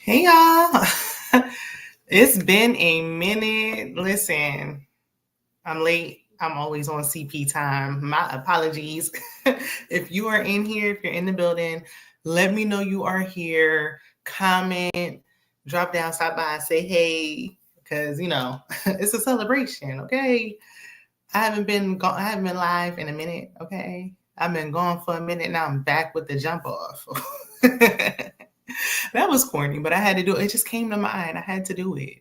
Hey y'all. It's been a minute. Listen, I'm late. I'm always on CP time. My apologies. If you are in here, if you're in the building, let me know you are here. Comment, drop down, stop by, say hey, because it's a celebration, okay? I haven't been live in a minute, okay? I've been gone for a minute. Now I'm back with the jump off. That was corny, but I had to do it. It just came to mind. I had to do it.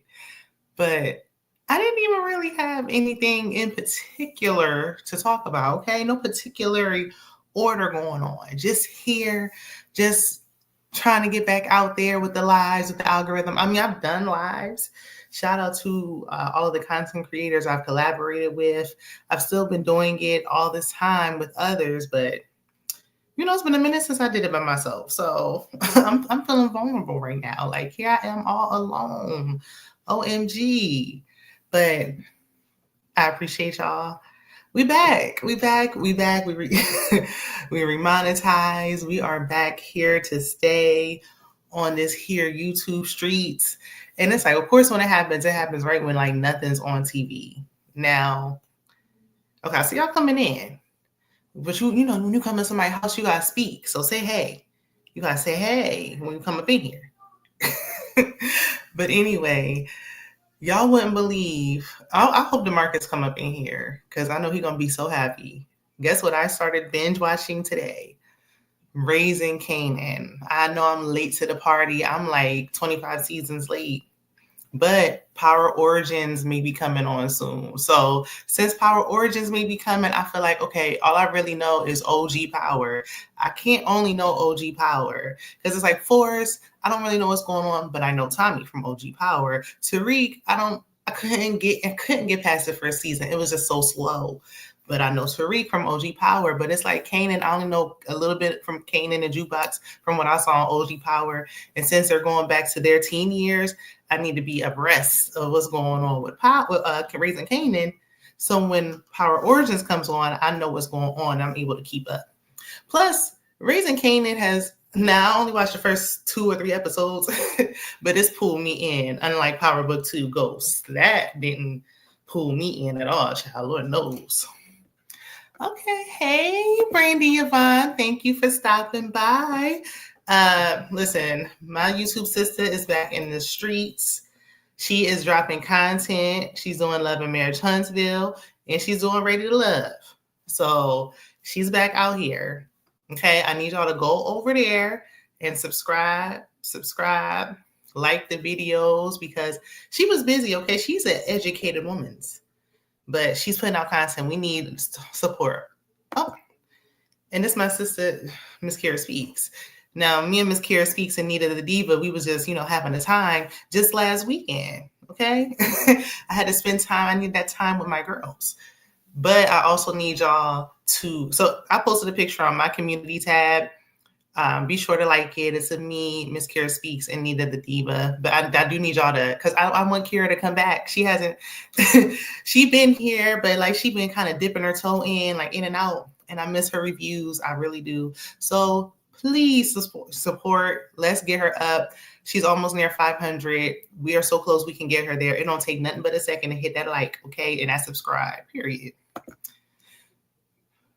But I didn't even really have anything in particular to talk about, okay? No particular order going on. Just here, just trying to get back out there with the lives, with the algorithm. I mean, I've done lives. Shout out to all of the content creators I've collaborated with. I've still been doing it all this time with others, but it's been a minute since I did it by myself. So I'm feeling vulnerable right now. Like, here I am all alone. OMG. But I appreciate y'all. We back. We remonetize. We are back here to stay on this here YouTube streets. And it's like, of course, when it happens right when like nothing's on TV. Now, okay, so y'all coming in. But when you come in somebody's house, you gotta speak. So say hey. You gotta say hey when you come up in here. But anyway, y'all wouldn't believe. I hope the markets come up in here because I know he's gonna be so happy. Guess what? I started binge watching today. Raising Kanan. I know I'm late to the party. I'm like 25 seasons late. But Power Origins may be coming on soon. So since Power Origins may be coming, I feel like, okay, all I really know is OG Power. I can't only know OG Power because it's like Forrest, I don't really know what's going on, but I know Tommy from OG Power. Tariq, I couldn't get past the first season. It was just so slow. But I know Tariq from OG Power, but it's like Kanan, I only know a little bit from Kanan and Jukebox from what I saw on OG Power. And since they're going back to their teen years, I need to be abreast of what's going on with Raising Kanan. So when Power Origins comes on, I know what's going on. I'm able to keep up. Plus, Raising Kanan has, now I only watched the first 2 or 3 episodes, but it's pulled me in, unlike Power Book 2 Ghosts. That didn't pull me in at all, child. Lord knows. Okay, hey, Brandy Yvonne, thank you for stopping by. Listen, my YouTube sister is back in the streets. She is dropping content. She's doing Love and Marriage Huntsville, and she's doing Ready to Love. So she's back out here. Okay, I need y'all to go over there and subscribe, like the videos because she was busy. Okay, she's an educated woman. But she's putting out content. We need support. Oh, and this is my sister, Miss Kara Speaks. Now, me and Miss Kara Speaks and Nita the Diva, we was just, having a time just last weekend, okay? I had to spend time. I need that time with my girls. But I also need y'all to, so I posted a picture on my community tab. Be sure to like it. It's of me, Miss Kara Speaks, and Nita the Diva. But I do need y'all to, because I want Kara to come back. She hasn't, she been here, but like she been kind of dipping her toe in, like in and out. And I miss her reviews. I really do. So please support. Let's get her up. She's almost near 500. We are so close we can get her there. It don't take nothing but a second to hit that like, okay? And that subscribe, period.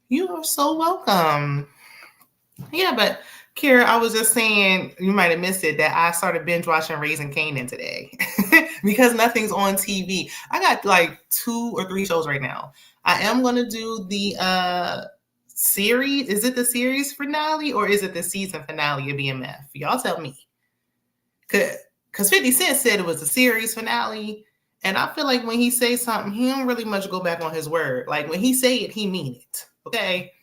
You are so welcome. Yeah, but Kira, I was just saying, you might have missed it, that I started binge watching Raising Kanan today because nothing's on TV. I got like 2 or 3 shows right now. I am going to do the series. Is it the series finale or is it the season finale of BMF? Y'all tell me. Because 50 Cent said it was the series finale. And I feel like when he says something, he don't really much go back on his word. Like when he say it, he mean it. Okay?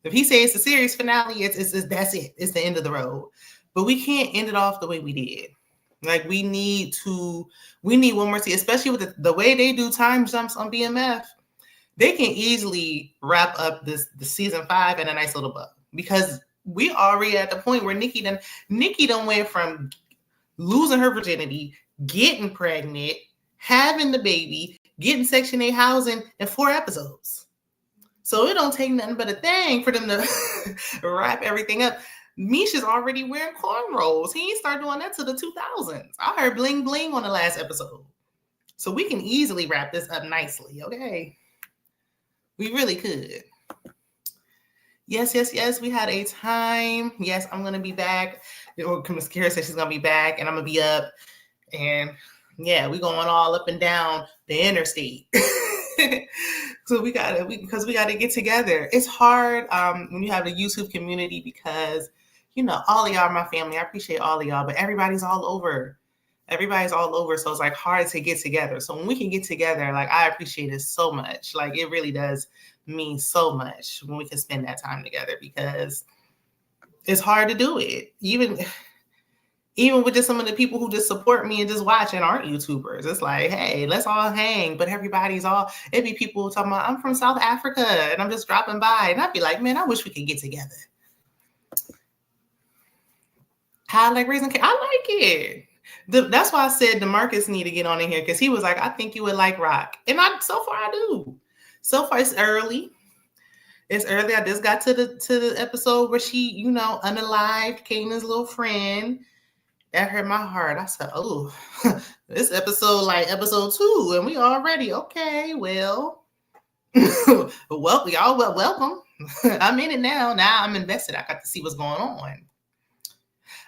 If he says it's the series finale, it's that's it. It's the end of the road. But we can't end it off the way we did. Like we need one more season, especially with the way they do time jumps on BMF. They can easily wrap up the season 5 in a nice little bow because we already at the point where Nikki done went from losing her virginity, getting pregnant, having the baby, getting Section 8 housing in 4 episodes. So it don't take nothing but a thing for them to wrap everything up. Misha's already wearing cornrows. He ain't start doing that till the 2000s. I heard bling bling on the last episode. So we can easily wrap this up nicely, okay? We really could. Yes. We had a time. Yes, I'm going to be back. Mascara said she's going to be back, and I'm going to be up. And yeah, we going all up and down the interstate. So we gotta get together. It's hard when you have a YouTube community because, all of y'all are my family. I appreciate all of y'all, but everybody's all over. So it's like hard to get together. So when we can get together, like I appreciate it so much. Like it really does mean so much when we can spend that time together because it's hard to do it. Even with just some of the people who just support me and just watch and aren't YouTubers. It's like, hey, let's all hang. But it'd be people talking about, I'm from South Africa and I'm just dropping by. And I'd be like, man, I wish we could get together. How I like raising kids. I like it. That's why I said DeMarcus need to get on in here because he was like, I think you would like rock. And so far I do. So far it's early. It's early. I just got to the episode where she, unalived Kanan's little friend. That hurt my heart. I said, oh, this episode like episode 2, and we already, okay, well, welcome, y'all. Well, welcome. I'm in it now. Now I'm invested. I got to see what's going on.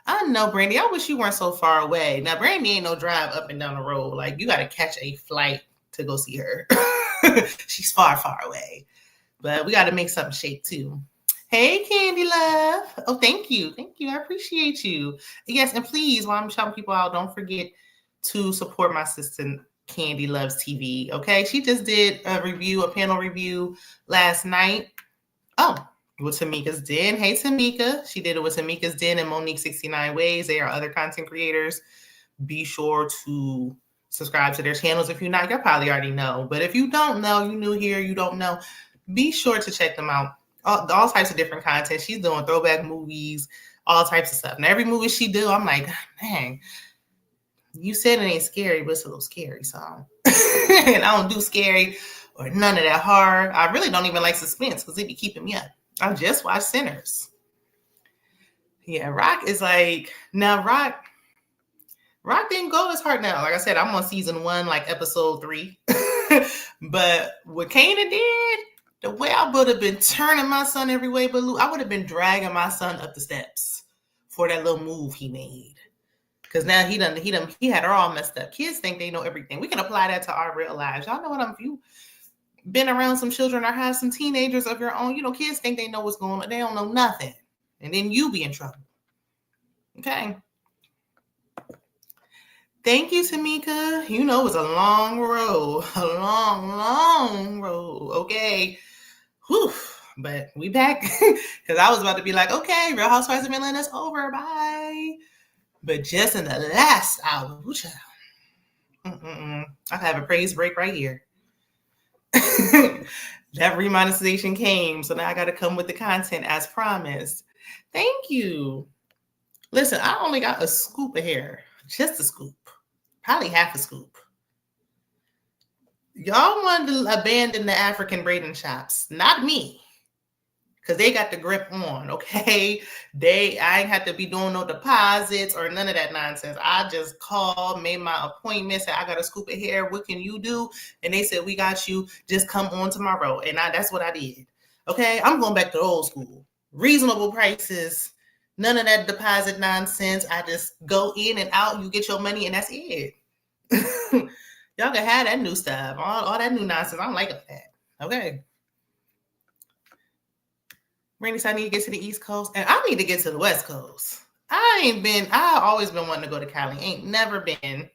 I know, Brandy. I wish you weren't so far away. Now, Brandy ain't no drive up and down the road. Like, you got to catch a flight to go see her. She's far, far away. But we got to make something shake, too. Hey, Candy Love. Oh, thank you. I appreciate you. Yes, and please, while I'm shouting people out, don't forget to support my sister, Candy Loves TV. Okay, she just did a panel review last night. Oh, with Tamika's Den. Hey, Tamika. She did it with Tamika's Den and Monique 69 Ways. They are other content creators. Be sure to subscribe to their channels. If you're not, you probably already know. But if you don't know, you new here, you don't know, be sure to check them out. All types of different content. She's doing throwback movies, all types of stuff. And every movie she do, I'm like, dang, you said it ain't scary, but it's a little scary. So, and I don't do scary or none of that horror. I really don't even like suspense because it be keeping me up. I just watched Sinners. Yeah, Rock is like, now Rock didn't go as hard now. Like I said, I'm on season 1, like episode 3. But what Kanan did, the way I would have been turning my son every way but loose, I would have been dragging my son up the steps for that little move he made. Because now he had her all messed up. Kids think they know everything. We can apply that to our real lives. Y'all know what if you've been around some children or have some teenagers of your own, kids think they know what's going on. They don't know nothing. And then you be in trouble. Okay. Thank you, Tamika. It was a long road. A long, long road. Okay. Whew, but we back because I was about to be like, okay, Real Housewives of Atlanta's over, bye. But just in the last hour, I have a praise break right here. That remonetization came, so now I got to come with the content as promised. Thank you. Listen, I only got a scoop of hair, just a scoop, probably half a scoop. Y'all wanted to abandon the African braiding shops, not me, because they got the grip on, okay? I ain't had to be doing no deposits or none of that nonsense. I just called, made my appointment, said, I got a scoop of hair. What can you do? And they said, we got you. Just come on tomorrow. And that's what I did, okay? I'm going back to old school. Reasonable prices, none of that deposit nonsense. I just go in and out. You get your money, and that's it. Y'all can have that new stuff, all that new nonsense. I don't like that. Okay. Randy said I need to get to the East Coast, and I need to get to the West Coast. I always been wanting to go to Cali. Ain't never been.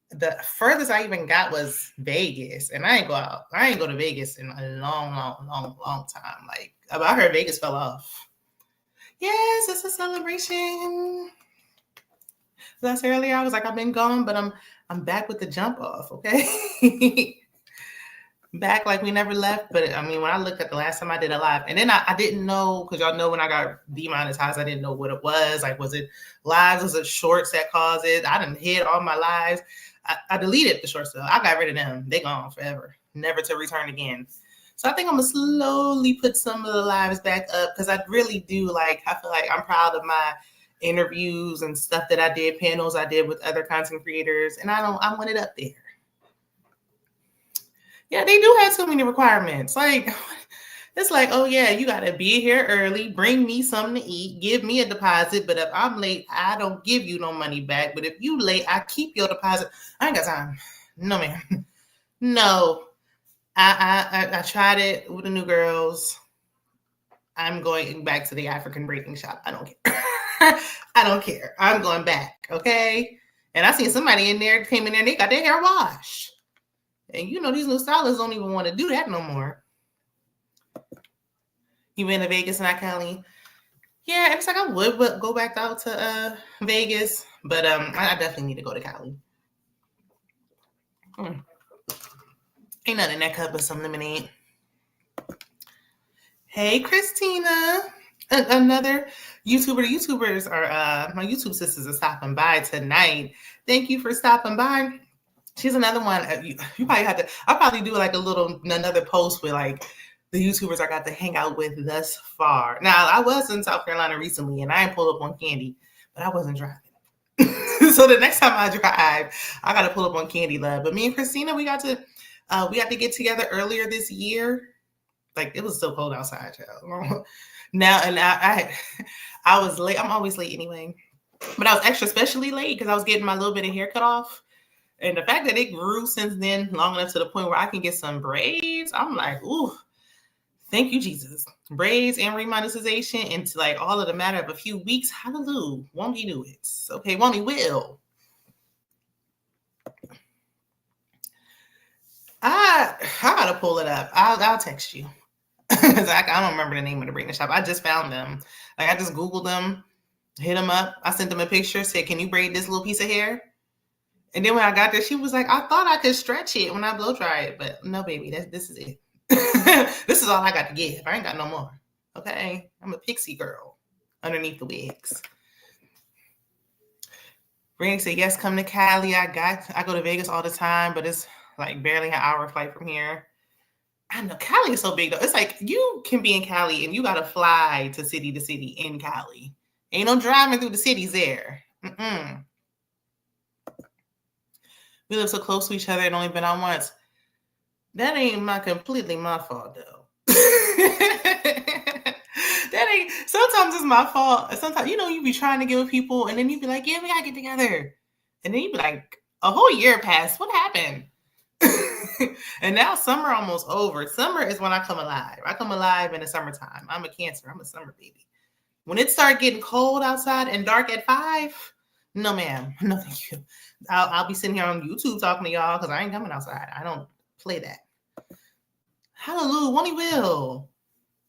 The furthest I even got was Vegas, and I ain't go to Vegas in a long, long, long, long time. Like, I heard Vegas fell off. Yes, it's a celebration. As I said earlier, I was like, I've been gone, but I'm back with the jump off, okay? Back like we never left. But I mean, when I looked at the last time I did a live, and then I didn't know, because y'all know when I got demonetized, I didn't know what it was. Like, was it lives? Was it shorts that caused it? I didn't hit all my lives. I deleted the shorts though. I got rid of them. They gone forever, never to return again. So I think I'm gonna slowly put some of the lives back up because I really do I feel like I'm proud of my interviews and stuff that I did, panels I did with other content creators, and I want it up there. Yeah, they do have so many requirements. It's like, oh yeah, you gotta be here early, bring me something to eat, give me a deposit. But if I'm late, I don't give you no money back. But if you late, I keep your deposit. I ain't got time. No, man. No. I tried it with the new girls. I'm going back to the African braiding shop. I don't care. I don't care. I'm going back. Okay. And I seen somebody in there came in there and they got their hair washed. And these new stylists don't even want to do that no more. You been to Vegas, not Cali? Yeah, it's like I would go back out to Vegas, but I definitely need to go to Cali. Ain't nothing in that cup but some lemonade. Hey, Christina. Another YouTuber. The YouTubers are my YouTube sisters are stopping by tonight. Thank you for stopping by. She's another one. You probably have to. I'll probably do another post with the YouTubers I got to hang out with thus far. Now I was in South Carolina recently, and I ain't pulled up on Candy, but I wasn't driving. So the next time I drive, I got to pull up on Candy Love. But me and Christina, we got to get together earlier this year. It was so cold outside, child. Now, and I was late. I'm always late anyway, but I was especially late because I was getting my little bit of hair cut off. And the fact that it grew since then long enough to the point where I can get some braids, I'm like, ooh, thank you, Jesus. Braids and remonetization into all of the matter of a few weeks. Hallelujah. Won't he do it? Okay, won't he will. I gotta pull it up. I'll text you. I don't remember the name of the braiding shop. I just found them. I just Googled them, hit them up. I sent them a picture, said, can you braid this little piece of hair? And then when I got there, she was like, I thought I could stretch it when I blow dry it. But no, baby, this is it. This is all I got to give. I ain't got no more. Okay? I'm a pixie girl underneath the wigs. Ring said, yes, come to Cali. I go to Vegas all the time, but it's barely an hour flight from here. I know Cali is so big though. It's you can be in Cali and you got to fly to city in Cali. Ain't no driving through the cities there. We live so close to each other and only been out once. That ain't completely my fault though. That ain't. Sometimes it's my fault. Sometimes you be trying to get with people and then you be like, yeah, we gotta get together. And then you be like, a whole year passed. What happened? And now summer almost over. Summer is when I come alive. I come alive in the summertime. I'm a Cancer. I'm a summer baby. When it starts getting cold outside and dark at 5, no, ma'am. No, thank you. I'll be sitting here on YouTube talking to y'all because I ain't coming outside. I don't play that. Hallelujah. Won't he will.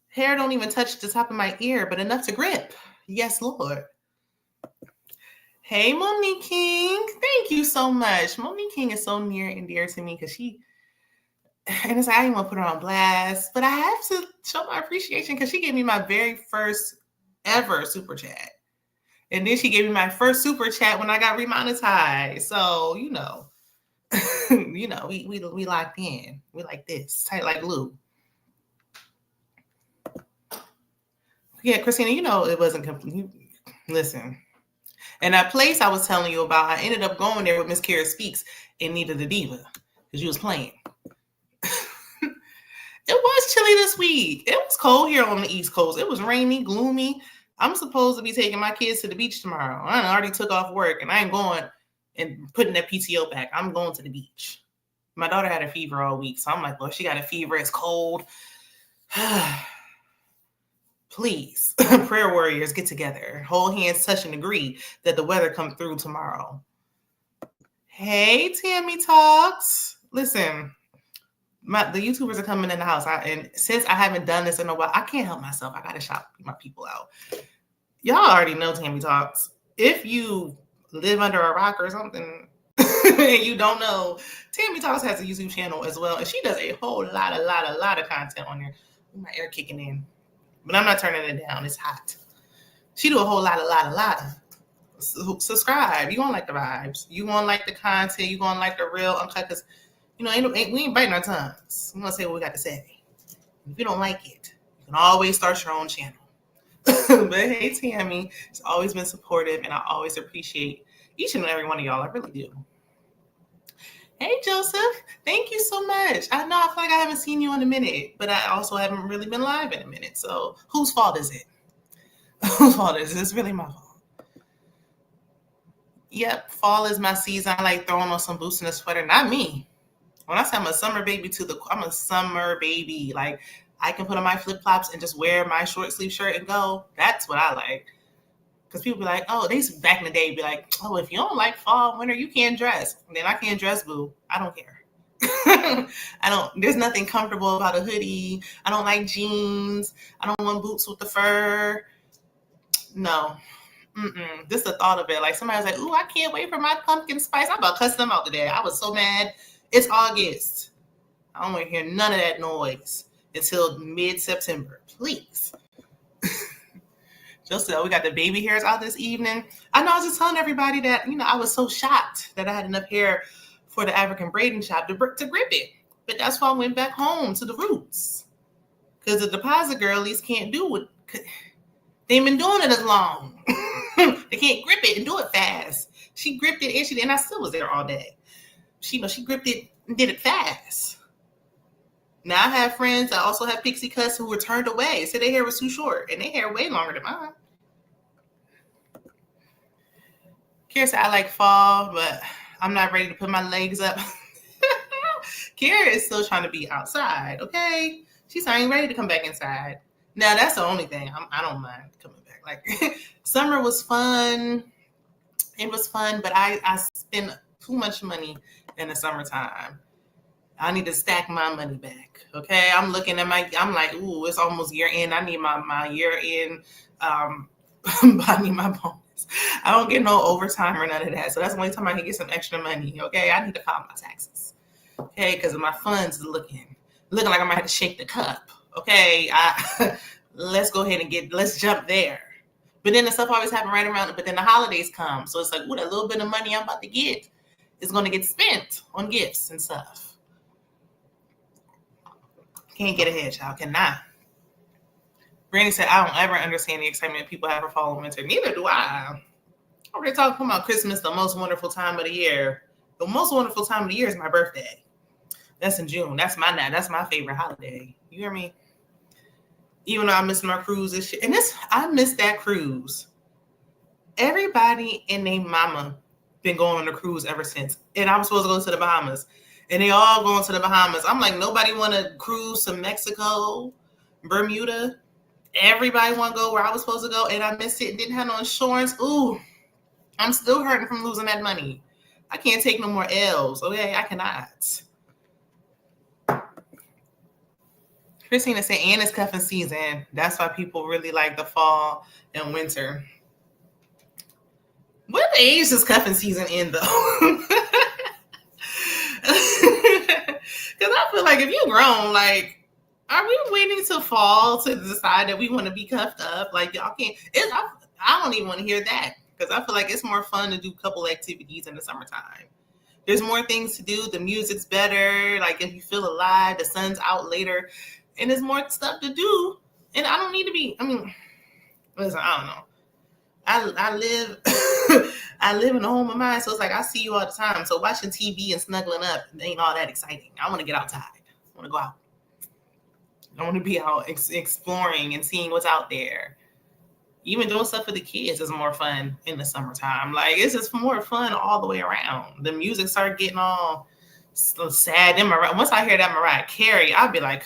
Hair don't even touch the top of my ear, but enough to grip. Yes, Lord. Hey, Monique King. Thank you so much. Monique King is so near and dear to me because and it's I didn't want to put her on blast, but I have to show my appreciation because she gave me my very first ever super chat. And then she gave me my first super chat when I got remonetized. So, we locked in. We like this, tight like glue. Yeah, Christina, it wasn't complete. Listen. And that place I was telling you about, I ended up going there with Miss Kara Speaks and Nita the Diva because you was playing. It was chilly this week. It was cold here on the East Coast. It was rainy, gloomy. I'm supposed to be taking my kids to the beach tomorrow. I already took off work and I ain't going and putting that PTO back. I'm going to the beach. My daughter had a fever all week. So I'm like, well, she got a fever. It's cold. Please, prayer warriors, get together. Hold hands, touch, and agree that the weather come through tomorrow. Hey, Tammy Talks. Listen, the YouTubers are coming in the house. And since I haven't done this in a while, I can't help myself. I got to shout my people out. Y'all already know Tammy Talks. If you live under a rock or something and you don't know, Tammy Talks has a YouTube channel as well. And she does a whole lot of content on there. My air kicking in. But I'm not turning it down. It's hot. She do a whole lot. Subscribe. You gonna like the vibes. You gonna like the content. You gonna like the real uncut. Because we ain't biting our tongues. We gonna say what we got to say. If you don't like it, you can always start your own channel. But hey, Tammy, it's always been supportive, and I always appreciate each and every one of y'all. I really do. Hey, Joseph, thank you so much. I know I feel like I haven't seen you in a minute, but I also haven't really been live in a minute. So whose fault is it? Whose fault is it? It's really my fault. Yep, fall is my season. I like throwing on some boots and a sweater. Not me. When I say I'm a summer baby I'm a summer baby. Like, I can put on my flip-flops and just wear my short sleeve shirt and go. That's what I like. Because people be like, oh, they used to back in the day be like, oh, if you don't like fall, winter, you can't dress. And then I can't dress, boo. I don't care. There's nothing comfortable about a hoodie. I don't like jeans. I don't want boots with the fur. No. Just the thought of it. Like, somebody's like, ooh, I can't wait for my pumpkin spice. I'm about to cuss them out today. I was so mad. It's August. I don't want to hear none of that noise until mid-September. Please. Just we got the baby hairs out this evening. I know I was just telling everybody that, I was so shocked that I had enough hair for the African braiding shop to grip it. But that's why I went back home to the roots. Because the deposit girlies can't do it. They ain't been doing it as long. They can't grip it and do it fast. She gripped it and I still was there all day. She gripped it and did it fast. Now I have friends that also have pixie cuts who were turned away. Said their hair was too short and their hair way longer than mine. Kira said, I like fall, but I'm not ready to put my legs up. Kira is still trying to be outside, okay? She's not even ready to come back inside. Now, that's the only thing. I don't mind coming back. Like, summer was fun. It was fun, but I spend too much money in the summertime. I need to stack my money back, okay? I'm looking at I'm like, ooh, it's almost year end. I need my year end, I need my bonus. I don't get no overtime or none of that. So that's the only time I can get some extra money, okay? I need to file my taxes, okay? Because my funds are looking like I might have to shake the cup, okay? Let's go ahead and let's jump there. But then the stuff always happen right around, but then the holidays come. So it's like, ooh, that little bit of money I'm about to get is going to get spent on gifts and stuff. Can't get ahead, child. Cannot. Brandy said, I don't ever understand the excitement people have for fall and winter. Neither do I. We're talking about Christmas, the most wonderful time of the year. The most wonderful time of the year is my birthday. That's in June. That's my favorite holiday. You hear me? Even though I missed my cruise this year. And I missed that cruise. Everybody and their mama been going on a cruise ever since. And I was supposed to go to the Bahamas. And they all going to the Bahamas. I'm like, nobody want to cruise to Mexico, Bermuda. Everybody want to go where I was supposed to go. And I missed it. Didn't have no insurance. Ooh, I'm still hurting from losing that money. I can't take no more L's. Okay, I cannot. Christina said, and it's cuffing season. That's why people really like the fall and winter. What age does cuffing season end, though? Because I feel like if you're grown, like, are we waiting till fall to decide that we want to be cuffed up? Like, y'all can't. I don't even want to hear that because I feel like it's more fun to do couple activities in the summertime. There's more things to do. The music's better. Like, if you feel alive, the sun's out later, and there's more stuff to do. And I don't need to be. Listen, I don't know. I live I live in a home of mine, so it's like I see you all the time. So watching TV and snuggling up ain't all that exciting. I want to get outside. I want to go out. I want to be out exploring and seeing what's out there. Even doing stuff for the kids is more fun in the summertime. Like, it's just more fun all the way around. The music started getting all sad. Once I hear that Mariah Carey, I'll be like,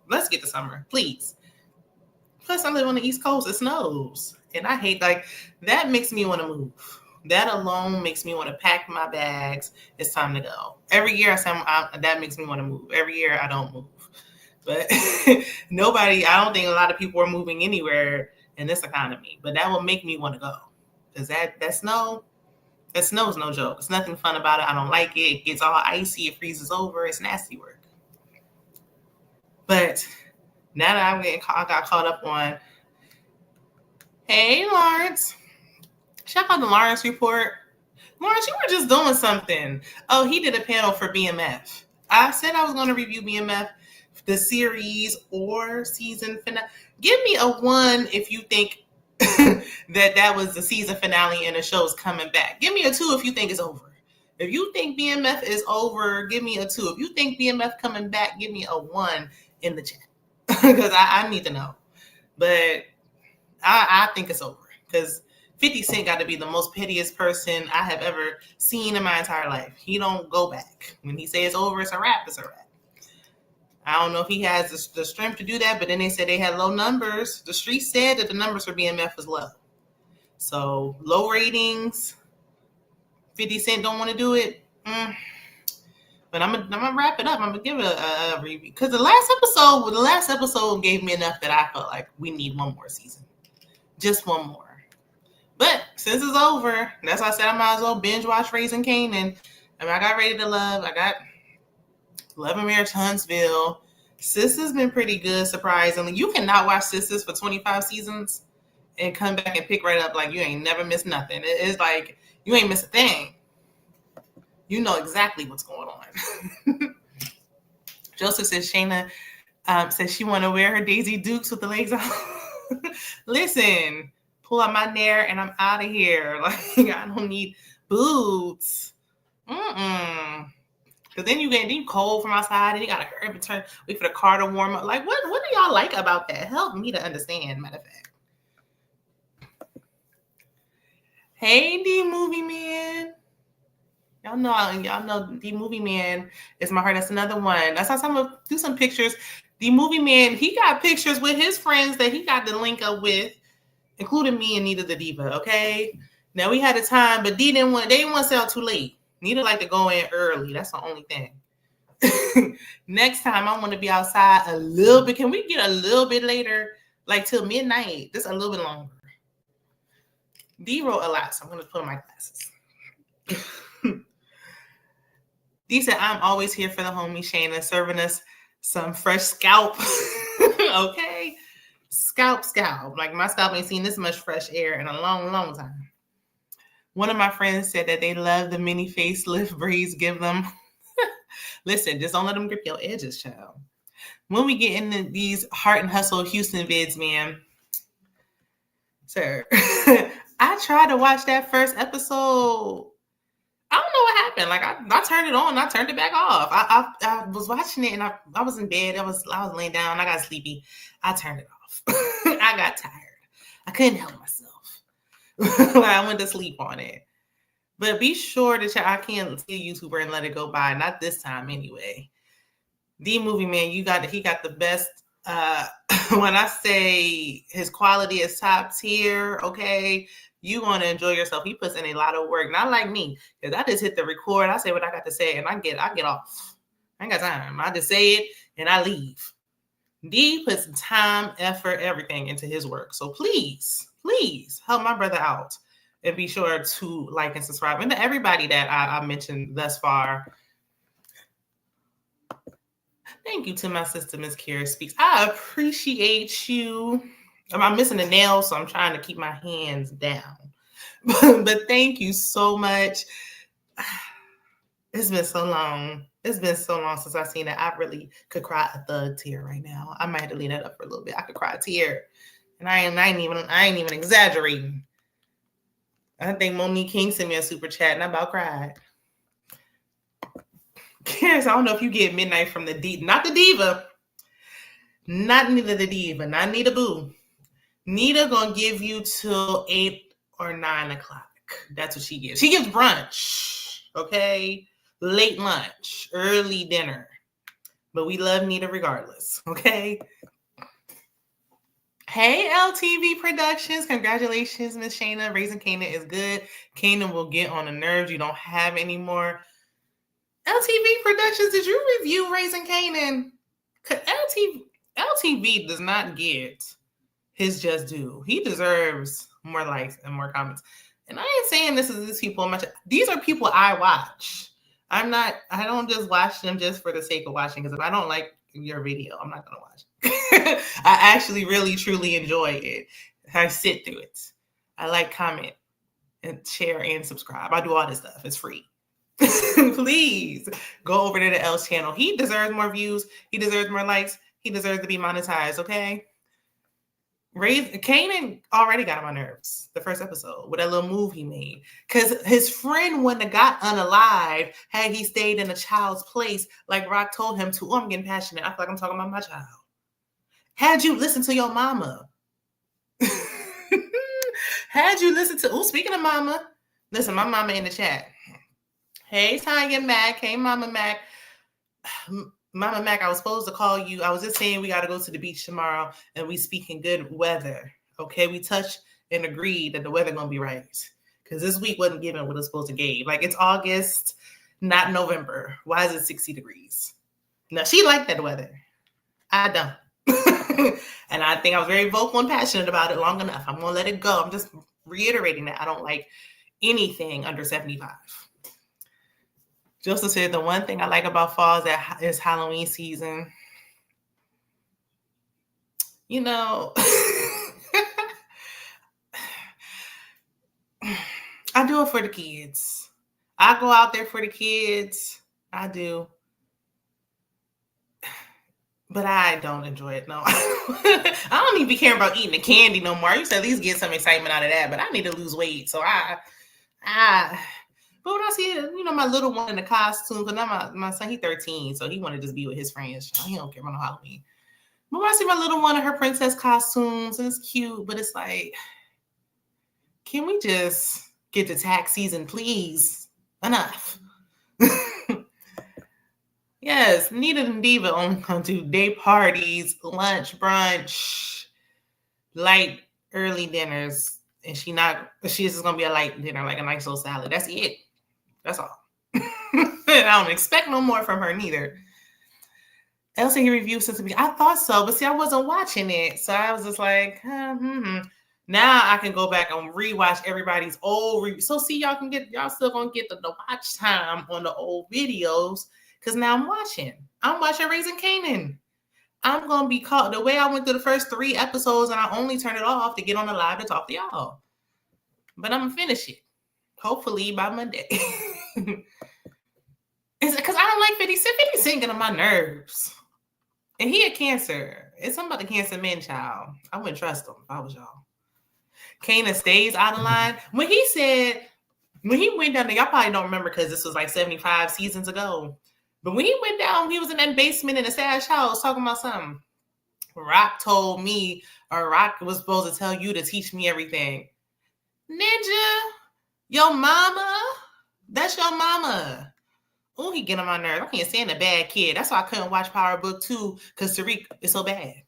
let's get to summer, please. Plus, I live on the East Coast. It snows. And I hate, like, that makes me want to move. That alone makes me want to pack my bags. It's time to go. Every year I say that makes me want to move. Every year I don't move. But I don't think a lot of people are moving anywhere in this economy. But that will make me want to go. Because that snow is no joke. It's nothing fun about it. I don't like it. It gets all icy. It freezes over. It's nasty work. But now that I got caught up on, hey, Lawrence. Check out the Lawrence report. Lawrence, you were just doing something. Oh, he did a panel for BMF. I said I was going to review BMF. the series or season finale. Give me a 1 if you think that was the season finale and the show's coming back. Give me a 2 if you think it's over. If you think BMF is over, give me a 2. If you think BMF coming back, give me a 1 in the chat. Because I need to know. But I think it's over. Because 50 Cent got to be the most pettiest person I have ever seen in my entire life. He don't go back. When he says it's over, it's a wrap, it's a wrap. I don't know if he has the strength to do that, but then they said they had low numbers. The street said that the numbers for BMF was low. So low ratings, 50 Cent don't want to do it. But I'm gonna wrap it up. I'm gonna give it a review. Because the last episode gave me enough that I felt like we need one more season. Just one more. But since it's over, that's why I said I might as well binge watch Raising Kanan. I mean, I got Ready to Love. I got Love and Marriage Huntsville. Sisters been pretty good, surprisingly. You cannot watch Sisters for 25 seasons and come back and pick right up like you ain't never missed nothing. It's like you ain't missed a thing. You know exactly what's going on. Joseph says Shayna says she want to wear her Daisy Dukes with the legs off. Listen, pull out my nair and I'm out of here. Like I don't need boots. Because then you cold from outside and you gotta hurry up and wait for the car to warm up. Like what do y'all like about that? Help me to understand, matter of fact. Hey D Movie Man. Y'all know D Movie Man is my heart. That's another one. That's how I'm gonna do some pictures. D Movie Man, he got pictures with his friends that he got to link up with, including me and Nita the Diva. Okay. Now we had a time, but they didn't want to sell too late. Nita like to go in early. That's the only thing. Next time I want to be outside a little bit. Can we get a little bit later? Like till midnight. Just a little bit longer. D wrote a lot, so I'm gonna put on my glasses. D said, I'm always here for the homie Shayna, serving us some fresh scalp. Okay. Scalp. Like my scalp ain't seen this much fresh air in a long, long time. One of my friends said that they love the mini facelift braids give them. Listen, just don't let them grip your edges, child. When we get into these Heart and Hustle Houston vids, man, sir, I tried to watch that first episode. I don't know what happened. Like I turned it on, and I turned it back off. I was watching it, and I was in bed. I was laying down. I got sleepy. I turned it off. I got tired. I couldn't help myself. I went to sleep on it. But be sure to I can't see a YouTuber and let it go by. Not this time anyway. D Movie Man, he got the best. When I say his quality is top tier, okay, you want to enjoy yourself. He puts in a lot of work, not like me, because I just hit the record. I say what I got to say, and I get off. I ain't got time. I just say it and I leave. D puts time, effort, everything into his work. So please help my brother out and be sure to like and subscribe. And to everybody that I mentioned thus far, thank you to my sister, Miss Kira Speaks. I appreciate you. I'm missing a nail, so I'm trying to keep my hands down. But thank you so much. It's been so long. It's been so long since I've seen it. I really could cry a thug tear right now. I might have to lean that up for a little bit. I could cry a tear. And I ain't even exaggerating. I think Monique King sent me a super chat and I about cried. Yes, I don't know if you get midnight from the diva. Not the diva. Not Nita the Diva. Not Nita Boo. Nita gonna give you till 8 or 9 o'clock. That's what she gives. She gives brunch. Okay? Late lunch. Early dinner. But we love Nita regardless. Okay? Hey, LTV Productions. Congratulations, Miss Shayna. Raising Kanan is good. Kanan will get on the nerves you don't have anymore. LTV Productions, did you review Raising Kanan? LTV does not get his just due. He deserves more likes and more comments. And I ain't saying this is these people much. These are people I watch. I don't just watch them just for the sake of watching, because if I don't like your video, I'm not going to watch it. I actually really, truly enjoy it. I sit through it. I like, comment, and share, and subscribe. I do all this stuff. It's free. Please go over to the L's channel. He deserves more views. He deserves more likes. He deserves to be monetized, okay? Kanan already got on my nerves the first episode with that little move he made. Because his friend wouldn't have got unalive had he stayed in a child's place like Rock told him to. Oh, I'm getting passionate. I feel like I'm talking about my child. Had you listened to your mama? Had you listened to... speaking of mama, listen, my mama in the chat. Hey, Tanya Mac. Hey, Mama Mac. Mama Mac, I was supposed to call you. I was just saying we got to go to the beach tomorrow and we speak in good weather. Okay, we touched and agreed that the weather going to be right. Because this week wasn't given what it's supposed to give. Like, it's August, not November. Why is it 60 degrees? Now, she liked that weather. I don't. And I think I was very vocal and passionate about it long enough. I'm going to let it go. I'm just reiterating that I don't like anything under 75. Joseph said the one thing I like about fall is Halloween season. You know, I do it for the kids. I go out there for the kids. I do. But I don't enjoy it, no. I don't even be caring about eating the candy no more. I used to at least get some excitement out of that, but I need to lose weight. So but when I see, my little one in the costume, because now my son, he's 13, so he want to just be with his friends. He don't care about no Halloween. But when I see my little one in her princess costumes, and it's cute, but it's like, can we just get to tax season, please? Enough. Yes, Nita and Diva only come to day parties, lunch, brunch, light, early dinners. And she's just going to be a light dinner, like a nice little salad. That's it. That's all. And I don't expect no more from her neither. Elsie review since I thought so, but see, I wasn't watching it. So I was just like, Now I can go back and rewatch everybody's old review. So see, y'all still gonna get the watch time on the old videos. Because now I'm watching Raising Kanan. I'm going to be caught the way I went through the first 3 episodes and I only turned it off to get on the live to talk to y'all. But I'm going to finish it. Hopefully by Monday. It's because I don't like 50 Cent. 50 Cent getting on my nerves. And he had cancer. It's something about the cancer men, child. I wouldn't trust him if I was y'all. Kanan stays out of line. When he went down there, y'all probably don't remember because this was like 75 seasons ago. But when he went down, he was in that basement in the Sash house talking about something. Rock told me, or Rock was supposed to tell you to teach me everything. Ninja, your mama? That's your mama. Oh, he get on my nerves. I can't stand a bad kid. That's why I couldn't watch Power Book 2 because Tariq is so bad.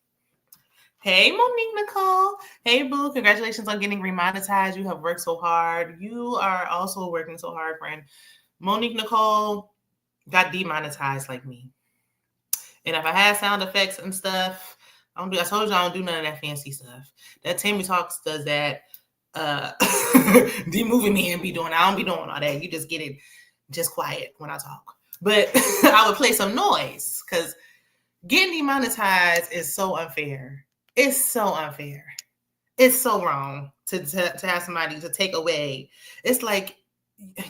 Hey, Monique Nicole. Hey, boo. Congratulations on getting remonetized. You have worked so hard. You are also working so hard, friend. Monique Nicole got demonetized like me. And if I had sound effects and stuff, I told you I don't do none of that fancy stuff. That Tammy Talks does that. The movie man be doing. I don't be doing all that. You just get it just quiet when I talk. But I would play some noise because getting demonetized is so unfair. It's so unfair. It's so wrong to have somebody to take away. It's like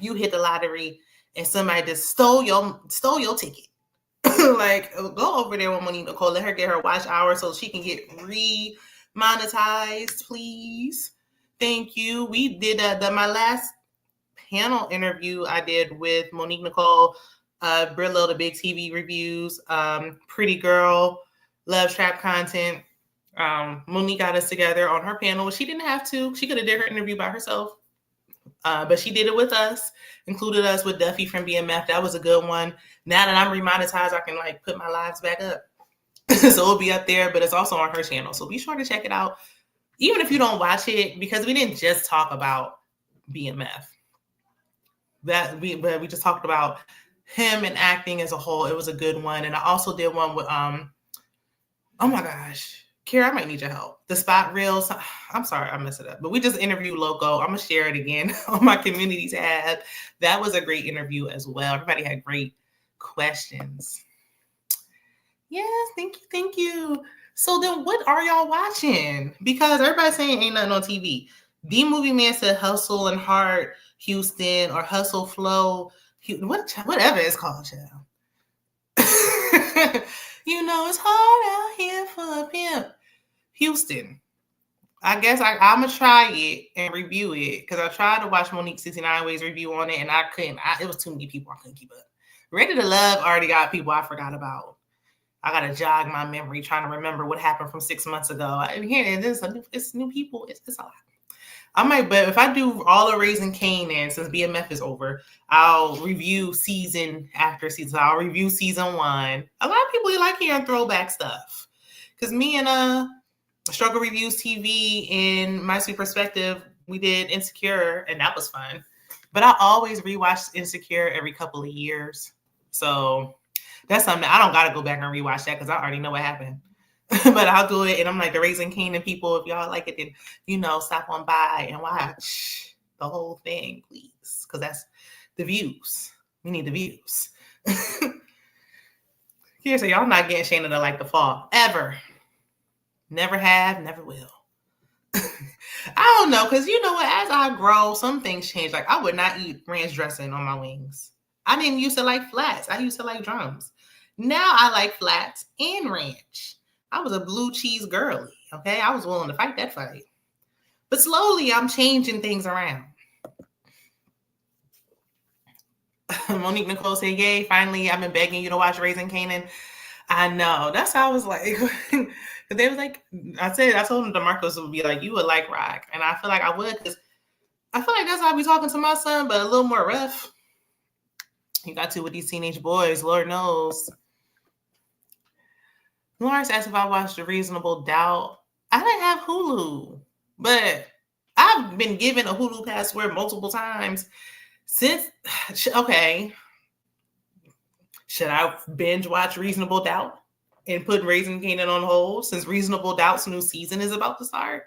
you hit the lottery and somebody just stole your ticket. Like, go over there with Monique Nicole. Let her get her watch hour so she can get re-monetized, please. Thank you. We did my last panel interview I did with Monique Nicole, Brillo, the Big TV Reviews, Pretty Girl, Love Trap Content. Monique got us together on her panel. She didn't have to. She could have did her interview by herself. But she did it with us, included us with Duffy from BMF. That was a good one. Now that I'm remonetized, I can put my lives back up. So it'll be up there, but it's also on her channel. So be sure to check it out. Even if you don't watch it, because we didn't just talk about BMF. But we just talked about him and acting as a whole. It was a good one. And I also did one with, oh my gosh. Kira, I might need your help. The spot reels. I'm sorry, I messed it up. But we just interviewed Loco. I'm going to share it again on my community tab. That was a great interview as well. Everybody had great questions. Yes, thank you. So then what are y'all watching? Because everybody's saying ain't nothing on TV. The Movie Man said Hustle and Heart Houston or Hustle Flow whatever it's called, child. It's hard out here for a pimp. Houston. I guess I'm going to try it and review it because I tried to watch Monique 69 Ways review on it and I couldn't. It was too many people. I couldn't keep up. Ready to Love already got people I forgot about. I got to jog my memory trying to remember what happened from 6 months ago. And here it's new people. It's a lot. I might, but if I do all of Raising Kanan since BMF is over, I'll review season after season. I'll review season 1. A lot of people like hearing throwback stuff because me and Struggle Reviews TV in My Sweet Perspective, we did Insecure and that was fun. But I always rewatch Insecure every couple of years. So that's something I don't got to go back and rewatch that because I already know what happened. But I'll do it. And I'm like the Raising Kanan people, if y'all like it, then, stop on by and watch the whole thing, please. Because that's the views. We need the views. Here, so y'all not getting Shayna to like the fall. Ever. Never have, never will. I don't know, because you know what? As I grow, some things change. Like, I would not eat ranch dressing on my wings. I didn't used to like flats. I used to like drums. Now I like flats and ranch. I was a blue cheese girly, okay? I was willing to fight that fight. But slowly, I'm changing things around. Monique Nicole said, yay, finally, I've been begging you to watch Raising Kanan. I know. That's how I was like. They was like, I told him DeMarcus would be like, you would like rock. And I feel like I would because I feel like that's how I be talking to my son, but a little more rough. You got to with these teenage boys, Lord knows. Lawrence asked if I watched A Reasonable Doubt. I didn't have Hulu, but I've been given a Hulu password multiple times since. Okay. Should I binge watch Reasonable Doubt and put Raising Kanan on hold since Reasonable Doubt's new season is about to start?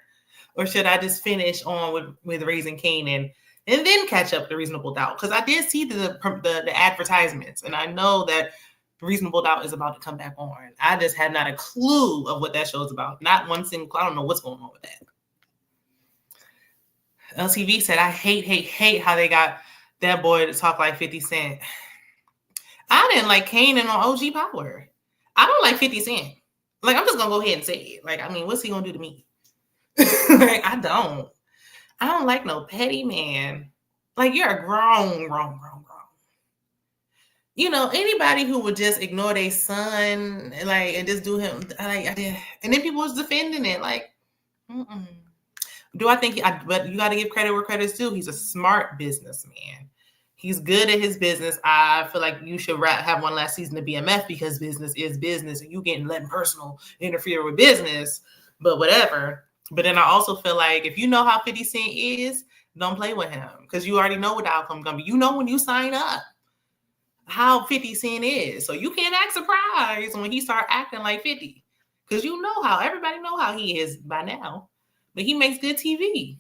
Or should I just finish on with Raising Kanan and then catch up to Reasonable Doubt? Because I did see the advertisements and I know that Reasonable Doubt is about to come back on. I just had not a clue of what that show is about. Not one single, I don't know what's going on with that. LTV said, I hate how they got that boy to talk like 50 Cent. I didn't like Kanan on OG Power. I don't like 50 Cent. Like, I'm just going to go ahead and say it. Like, I mean, what's he going to do to me? Like, I don't like no petty man. Like, you're a grown. Anybody who would just ignore their son, like, and just do him, like, and then people was defending it, like, do I think, but you got to give credit where credit's due. He's a smart businessman. He's good at his business. I feel like you should have one last season of BMF because business is business and you getting letting personal interfere with business, but whatever. But then I also feel like if you know how 50 Cent is, don't play with him because you already know what the outcome going to be. You know when you sign up how 50 Cent is. So you can't act surprised when he start acting like 50 because you know how. Everybody know how he is by now. But he makes good TV.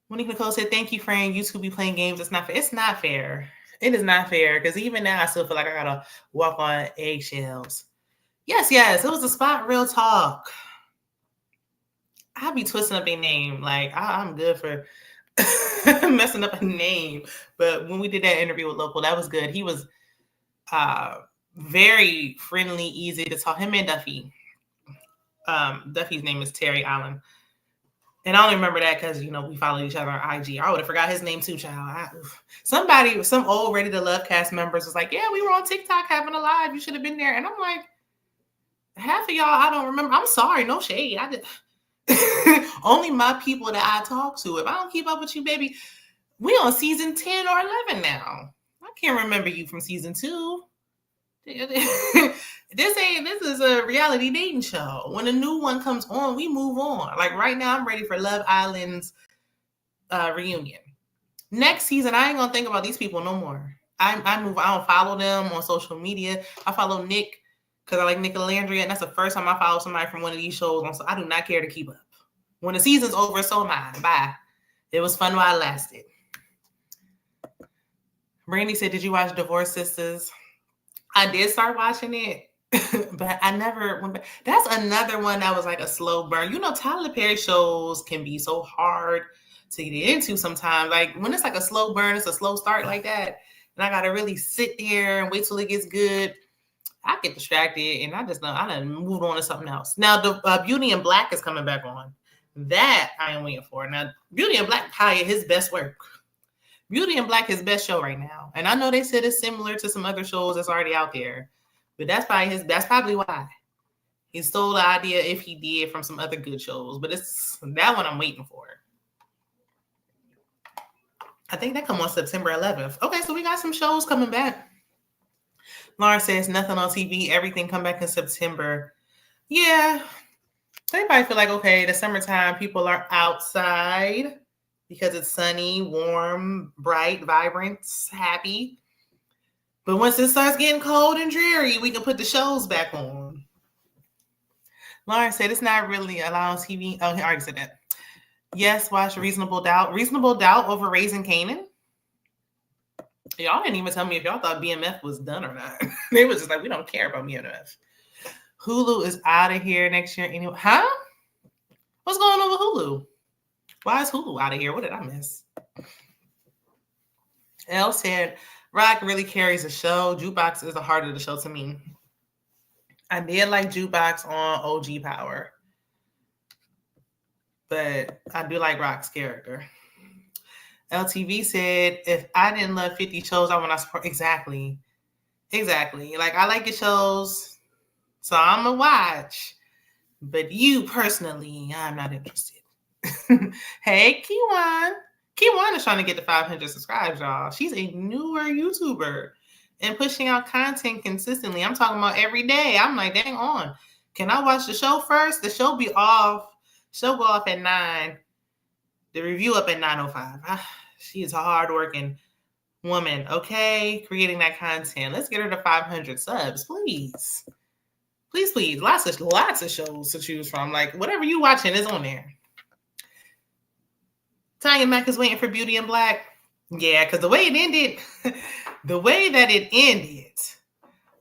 Monique Nicole said, thank you, friend. YouTube be playing games. It's not fair. It's not fair. It is not fair because even now I still feel like I got to walk on eggshells. Yes. It was a spot, real talk. I'll be twisting up a name. Like, I'm good for messing up a name. But when we did that interview with Local, that was good. He was very friendly, easy to talk. Him and Duffy. Duffy's name is Terry Allen. And I only remember that because, we followed each other on IG. I would have forgot his name too, child. Some old Ready to Love cast members was like, yeah, we were on TikTok having a live. You should have been there. And I'm like, half of y'all, I don't remember. I'm sorry, no shade. I did. Only my people that I talk to. If I don't keep up with you, baby, we on season 10 or 11 now. I can't remember you from season 2. This is a reality dating show. When a new one comes on, we move on. Like right now, I'm ready for Love Island's reunion. Next season, I ain't gonna think about these people no more. I move. I don't follow them on social media. I follow Nick because I like Nick and Landry, and that's the first time I follow somebody from one of these shows. So I do not care to keep up. When the season's over, so am I. Bye. It was fun while it lasted. Brandy said, "Did you watch Divorce Sisters?" I did start watching it, but I never went back. That's another one that was like a slow burn. Tyler Perry shows can be so hard to get into sometimes. Like when it's like a slow burn, it's a slow start like that, and I gotta really sit there and wait till it gets good. I get distracted, and I just know I done moved on to something else. Now the Beauty in Black is coming back on. That I am waiting for. Now Beauty in Black probably his best work. Beauty in Black is his best show right now, and I know they said it's similar to some other shows that's already out there, but that's probably why. He stole the idea, if he did, from some other good shows. But it's that one I'm waiting for. I think that come on September 11th. Okay, so we got some shows coming back. Lauren says nothing on TV. Everything come back in September. Yeah. They probably feel like, okay, the summertime, people are outside because it's sunny, warm, bright, vibrant, happy. But once it starts getting cold and dreary, we can put the shows back on. Lauren said it's not really allowed on TV. Oh, I already said that. Yes, watch Reasonable Doubt. Reasonable Doubt over Raising Kanan. Y'all didn't even tell me if y'all thought BMF was done or not. They was just like, we don't care about BMF. Hulu is out of here next year anyway. Huh? What's going on with Hulu? Why is Hulu out of here? What did I miss? Elle said, Rock really carries the show. Jukebox is the heart of the show to me. I did like Jukebox on OG Power. But I do like Rock's character. LTV said, if I didn't love 50 shows, I want to support. Exactly. Like, I like your shows, so I'm going to watch. But you personally, I'm not interested. Hey, Kiwan. Kiwan is trying to get to 500 subscribers, y'all. She's a newer YouTuber and pushing out content consistently. I'm talking about every day. I'm like, dang on. Can I watch the show first? The show be off. Show go off at 9. The review up at 9:05. She is a hardworking woman, okay? Creating that content. Let's get her to 500 subs, please. Please. Lots of shows to choose from. Like, whatever you watching is on there. Tanya Mack is waiting for Beauty in Black. Yeah, because the way that it ended,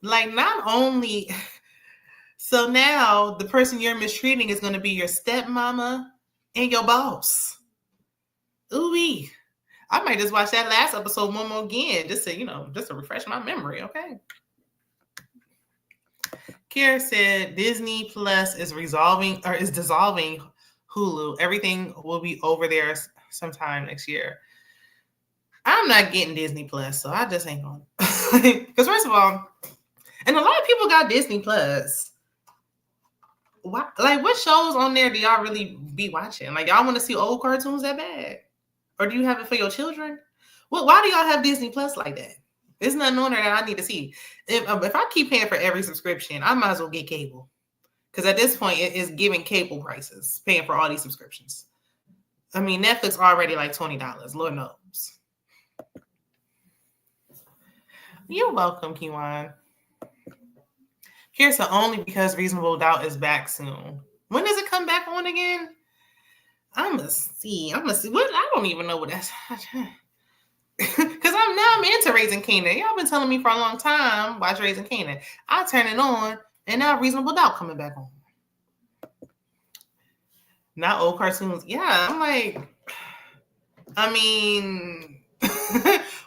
like, not only... So now the person you're mistreating is going to be your stepmama and your boss. Ooh-wee. I might just watch that last episode one more again just to refresh my memory, okay? Kara said Disney Plus is dissolving Hulu. Everything will be over there sometime next year. I'm not getting Disney Plus, so I just ain't going. Because first of all, and a lot of people got Disney Plus. Why, like, what shows on there do y'all really be watching? Like, y'all want to see old cartoons that bad? Or do you have it for your children? Well, why do y'all have Disney Plus like that? There's nothing on there that I need to see. If I keep paying for every subscription, I might as well get cable. Because at this point, it is giving cable prices, paying for all these subscriptions. I mean, Netflix already like $20. Lord knows. You're welcome, Kiwan. Here's the only because Reasonable Doubt is back soon. When does it come back on again? I'm gonna see. What? I don't even know what that's. Because I'm into Raising Kanan. Y'all been telling me for a long time, watch Raising Kanan. I turn it on, and now Reasonable Doubt coming back on. Not old cartoons. Yeah, I'm like, I mean,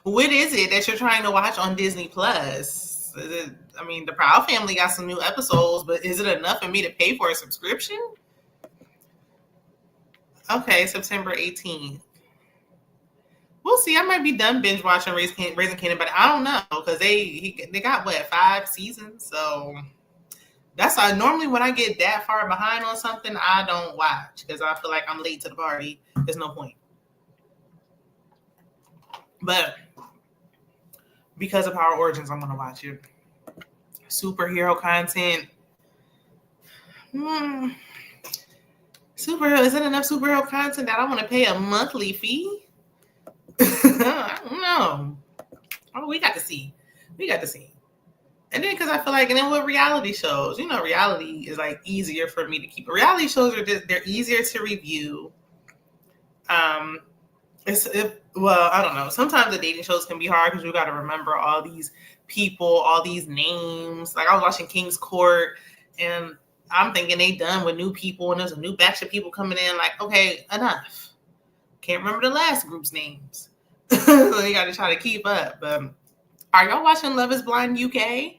what is it that you're trying to watch on Disney Plus? The Proud Family got some new episodes, but is it enough for me to pay for a subscription? Okay, September 18th. We'll see. I might be done binge watching Raising Kanan, but I don't know because they got 5 seasons. So that's why normally when I get that far behind on something, I don't watch because I feel like I'm late to the party. There's no point. But because of Power Origins, I'm gonna watch it. Superhero content. Superhero, is it enough superhero content that I want to pay a monthly fee? I don't know. Oh, we got to see. And then because I feel like, and then with reality shows, reality is like easier for me to keep. Reality shows they're easier to review. I don't know. Sometimes the dating shows can be hard because you got to remember all these people, all these names. Like I was watching King's Court, and I'm thinking they done with new people, and there's a new batch of people coming in. Like, okay, enough. Can't remember the last group's names. So you got to try to keep up. But are y'all watching Love is Blind UK?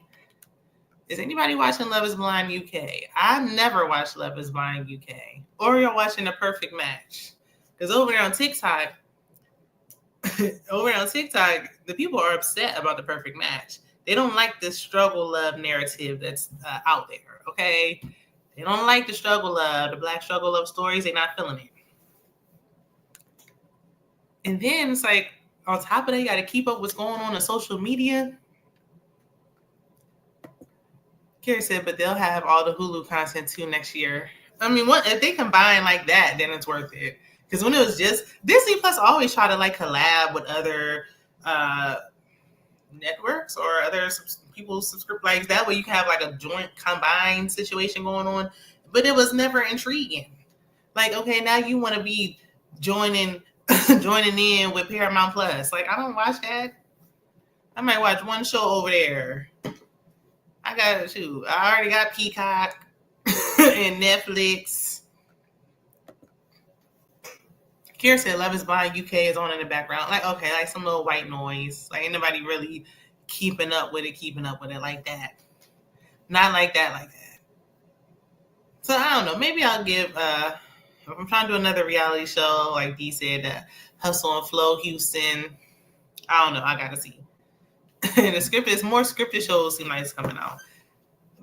Is anybody watching Love is Blind UK? I've never watched Love is Blind UK. Or you're watching The Perfect Match. Because over there on TikTok, the people are upset about The Perfect Match. They don't like the struggle love narrative that's out there, okay? They don't like the struggle love, the Black struggle love stories. They're not feeling it. And then it's like, on top of that, you got to keep up what's going on social media. Kira said, but they'll have all the Hulu content too next year. I mean, if they combine like that, then it's worth it. Because when it was just Disney Plus, always try to like collab with other networks or other people subscribe like that way you can have like a joint combined situation going on. But it was never intriguing. Like, okay, now you want to be joining in with Paramount Plus. Like, I don't watch that. I might watch one show over there. I already got Peacock and Netflix. Kira said Love is Blind UK is on in the background. Like, okay, like some little white noise. Like, ain't nobody really keeping up with it like that. Not like that. So, I don't know. Maybe I'll give, I'm trying to do another reality show, like Dee said, Hustle and Flow Houston. I don't know. I got to see. And the script is more scripted shows seem like it's coming out.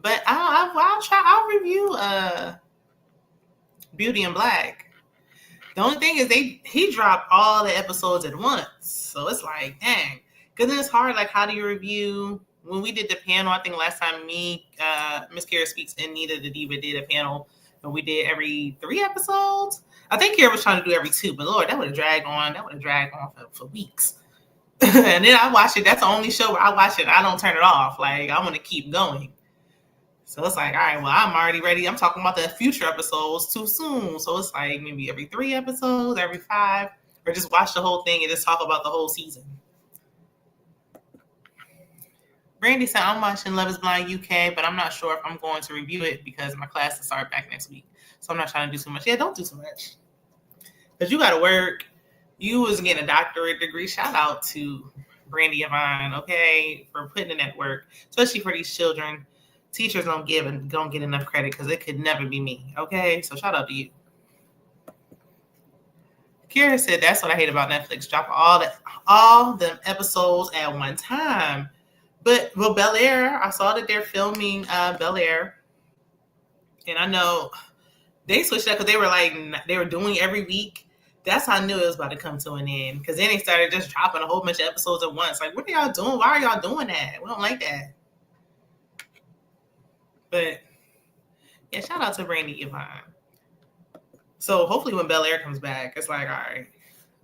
But I'll review Beauty and Black. The only thing is he dropped all the episodes at once. So it's like, dang. Because then it's hard, like, how do you review? When we did the panel, I think last time me, Miss Kara Speaks, and Nita the Diva did a panel, and we did every 3 episodes. I think Kara was trying to do every 2, but Lord, that would have dragged on. For weeks. And then I watch it. That's the only show where I watch it. I don't turn it off. Like, I want to keep going. So it's like, all right, well, I'm already ready. I'm talking about the future episodes too soon. So it's like maybe every 3 episodes, every 5, or just watch the whole thing and just talk about the whole season. Brandy said, I'm watching Love is Blind UK, but I'm not sure if I'm going to review it because my classes start back next week. So I'm not trying to do too much. Yeah, don't do too much. Because you got to work. You was getting a doctorate degree. Shout out to Brandy Yvonne, okay, for putting in that work, especially for these children. Teachers don't get enough credit because it could never be me, okay? So shout out to you. Kira said, that's what I hate about Netflix. Drop all the episodes at one time. But Bel Air, I saw that they're filming Bel Air. And I know they switched up because they were doing every week. That's how I knew it was about to come to an end. Because then they started just dropping a whole bunch of episodes at once. Like, what are y'all doing? Why are y'all doing that? We don't like that. But yeah, shout out to Brandy Yvonne. So hopefully when Bel Air comes back, it's like, all right,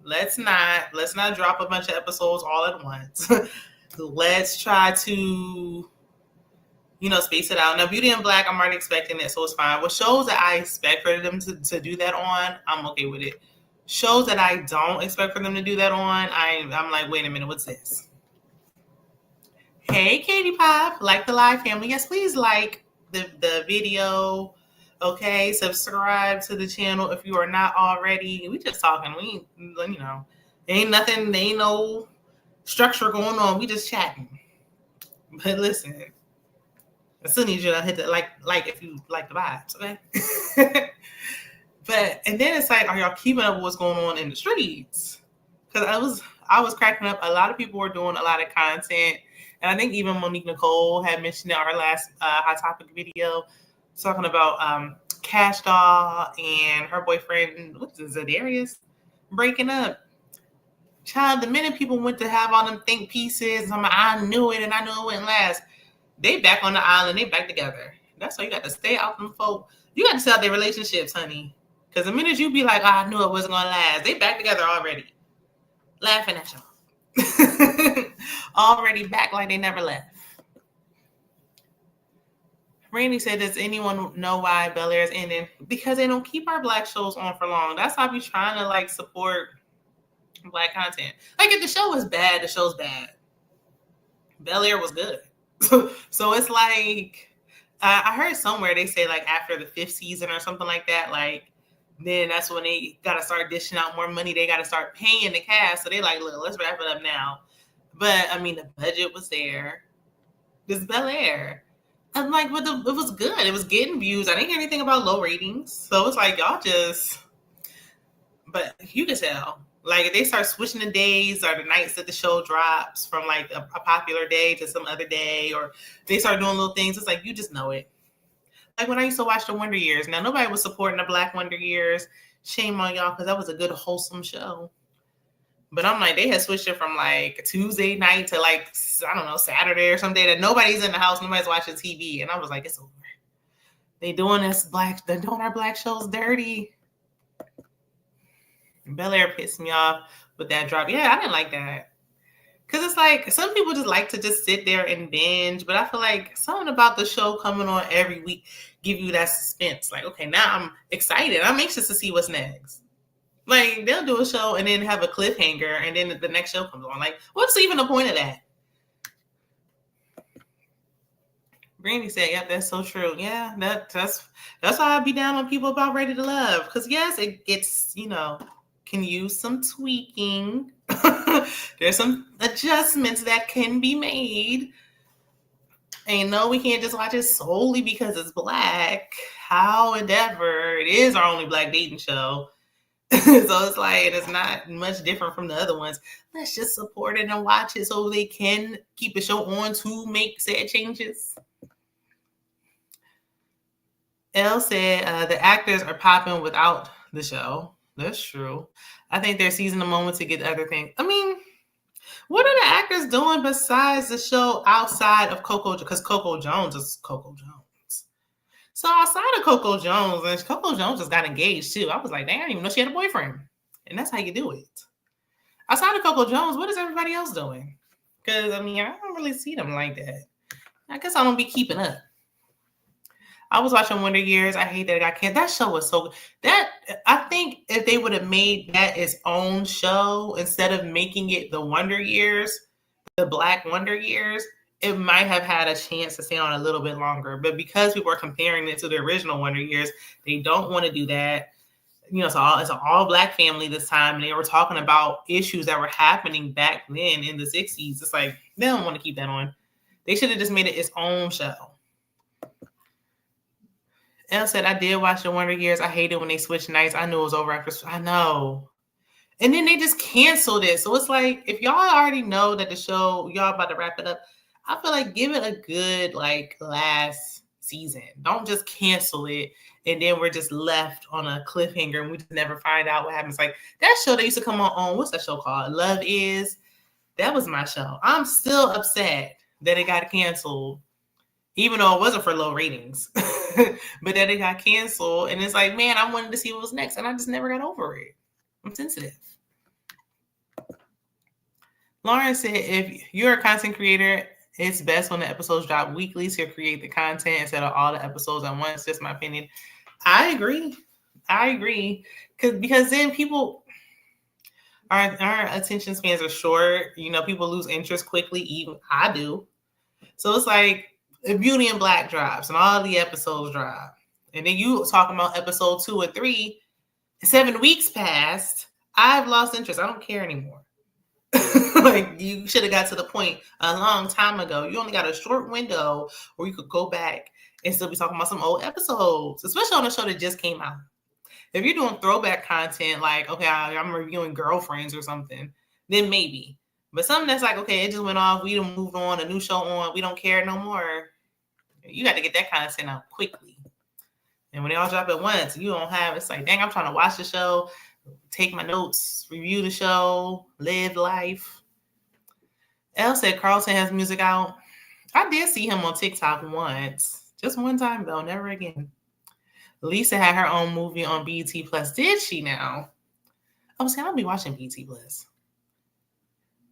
let's not drop a bunch of episodes all at once. Let's try to, space it out. Now, Beauty and Black, I'm already expecting it, so it's fine. With shows that I expect for them to do that on, I'm okay with it. Shows that I don't expect for them to do that on, I'm like, wait a minute, what's this? Hey, Katie Pop, like the live family. Yes, please like the video. Okay, subscribe to the channel if you are not already. We just talking. We, ain't no structure going on. We just chatting. But listen, I still need you to hit the like if you like the vibes, okay? And then it's like, are y'all keeping up with what's going on in the streets? Because I was cracking up. A lot of people were doing a lot of content. And I think even Monique Nicole had mentioned in our last Hot Topic video, talking about Cash Doll and her boyfriend, Zadarius, breaking up. Child, the minute people went to have all them think pieces, I knew it and I knew it wouldn't last. They back on the island. They back together. That's why you got to stay out them folk. You got to stay out their relationships, honey. Because the minute you be like, I knew it wasn't going to last, they back together already. Laughing at y'all. Already back like they never left. Randy said, does anyone know why Bel Air is ending? Because they don't keep our Black shows on for long. That's how I be trying to support Black content. If the show is bad, the show's bad. Bel Air was good. So it's like, I heard somewhere they say after the 5th season or something like that, then that's when they got to start dishing out more money. They got to start paying the cast. So they like, look, let's wrap it up now. But I mean, the budget was there. This Bel Air. I'm like, but it was good. It was getting views. I didn't hear anything about low ratings. So it's like, y'all just, but you can tell. Like, if they start switching the days or the nights that the show drops from like a popular day to some other day, or they start doing little things, it's like, you just know it. Like when I used to watch the Wonder Years. Now, nobody was supporting the Black Wonder Years. Shame on y'all, because that was a good, wholesome show. But I'm like, they had switched it from like Tuesday night to like, I don't know, Saturday or some day that nobody's in the house, nobody's watching TV. And I was like, it's over. They doing this they're doing our Black shows dirty. Bel Air pissed me off with that drop. Yeah, I didn't like that. Because it's like, some people just like to just sit there and binge. But I feel like something about the show coming on every week give you that suspense. Like, okay, now I'm excited. I'm anxious to see what's next. Like, they'll do a show and then have a cliffhanger, and then the next show comes on. Like, what's even the point of that? Brandy said, yep, that's so true. Yeah, that's why I be down on people about Ready to Love. Because, yes, it's, can use some tweaking. There's some adjustments that can be made. And no, we can't just watch it solely because it's Black. However, it is our only Black dating show. So it's like, it's not much different from the other ones. Let's just support it and watch it so they can keep the show on to make said changes. Elle said the actors are popping without the show. That's true. I think they're seizing the moment to get other things. I mean, what are the actors doing besides the show outside of Coco? Because Coco Jones is Coco Jones. So outside of Coco Jones, and Coco Jones just got engaged too. I was like, dang, I didn't even know she had a boyfriend. And that's how you do it. Outside of Coco Jones, what is everybody else doing? Because, I mean, I don't really see them like that. I guess I don't be keeping up. I was watching Wonder Years. I hate that it got canceled. That show was so good. I think if they would have made that its own show instead of making it the Wonder Years, the Black Wonder Years, it might have had a chance to stay on a little bit longer. But because people are comparing it to the original Wonder Years, they don't want to do that. It's an all Black family this time, and they were talking about issues that were happening back then in the 60s. It's like, they don't want to keep that on. They should have just made it its own show. Elle said, I did watch the Wonder Years. I hated when they switched nights. I knew it was over after. I know. And then they just canceled it. So it's like, if y'all already know that the show, y'all about to wrap it up, I feel like give it a good, last season. Don't just cancel it. And then we're just left on a cliffhanger and we just never find out what happens. Like that show that used to come on, what's that show called? Love Is. That was my show. I'm still upset that it got canceled. Even though it wasn't for low ratings, but then it got canceled. And it's like, man, I wanted to see what was next. And I just never got over it. I'm sensitive. Lauren said, if you're a content creator, it's best when the episodes drop weekly to create the content instead of all the episodes at once. Just my opinion. I agree. Because then people, our attention spans are short. People lose interest quickly. Even I do. So it's like, Beauty and Black drops and all the episodes drop. And then you talking about episode 2 or 3, 7 weeks passed. I've lost interest. I don't care anymore. Like you should have got to the point a long time ago. You only got a short window where you could go back and still be talking about some old episodes, especially on a show that just came out. If you're doing throwback content, like, okay, I'm reviewing Girlfriends or something, then maybe. But something that's like, okay, it just went off. We done moved on, a new show on. We don't care no more. You got to get that content out quickly. And when they all drop at once, you don't have, it's like, dang, I'm trying to watch the show, take my notes, review the show, live life. Elle said Carlton has music out. I did see him on TikTok once. Just one time, though. Never again. Lisa had her own movie on BET Plus. Did she now? I was saying, I'll be watching BET Plus.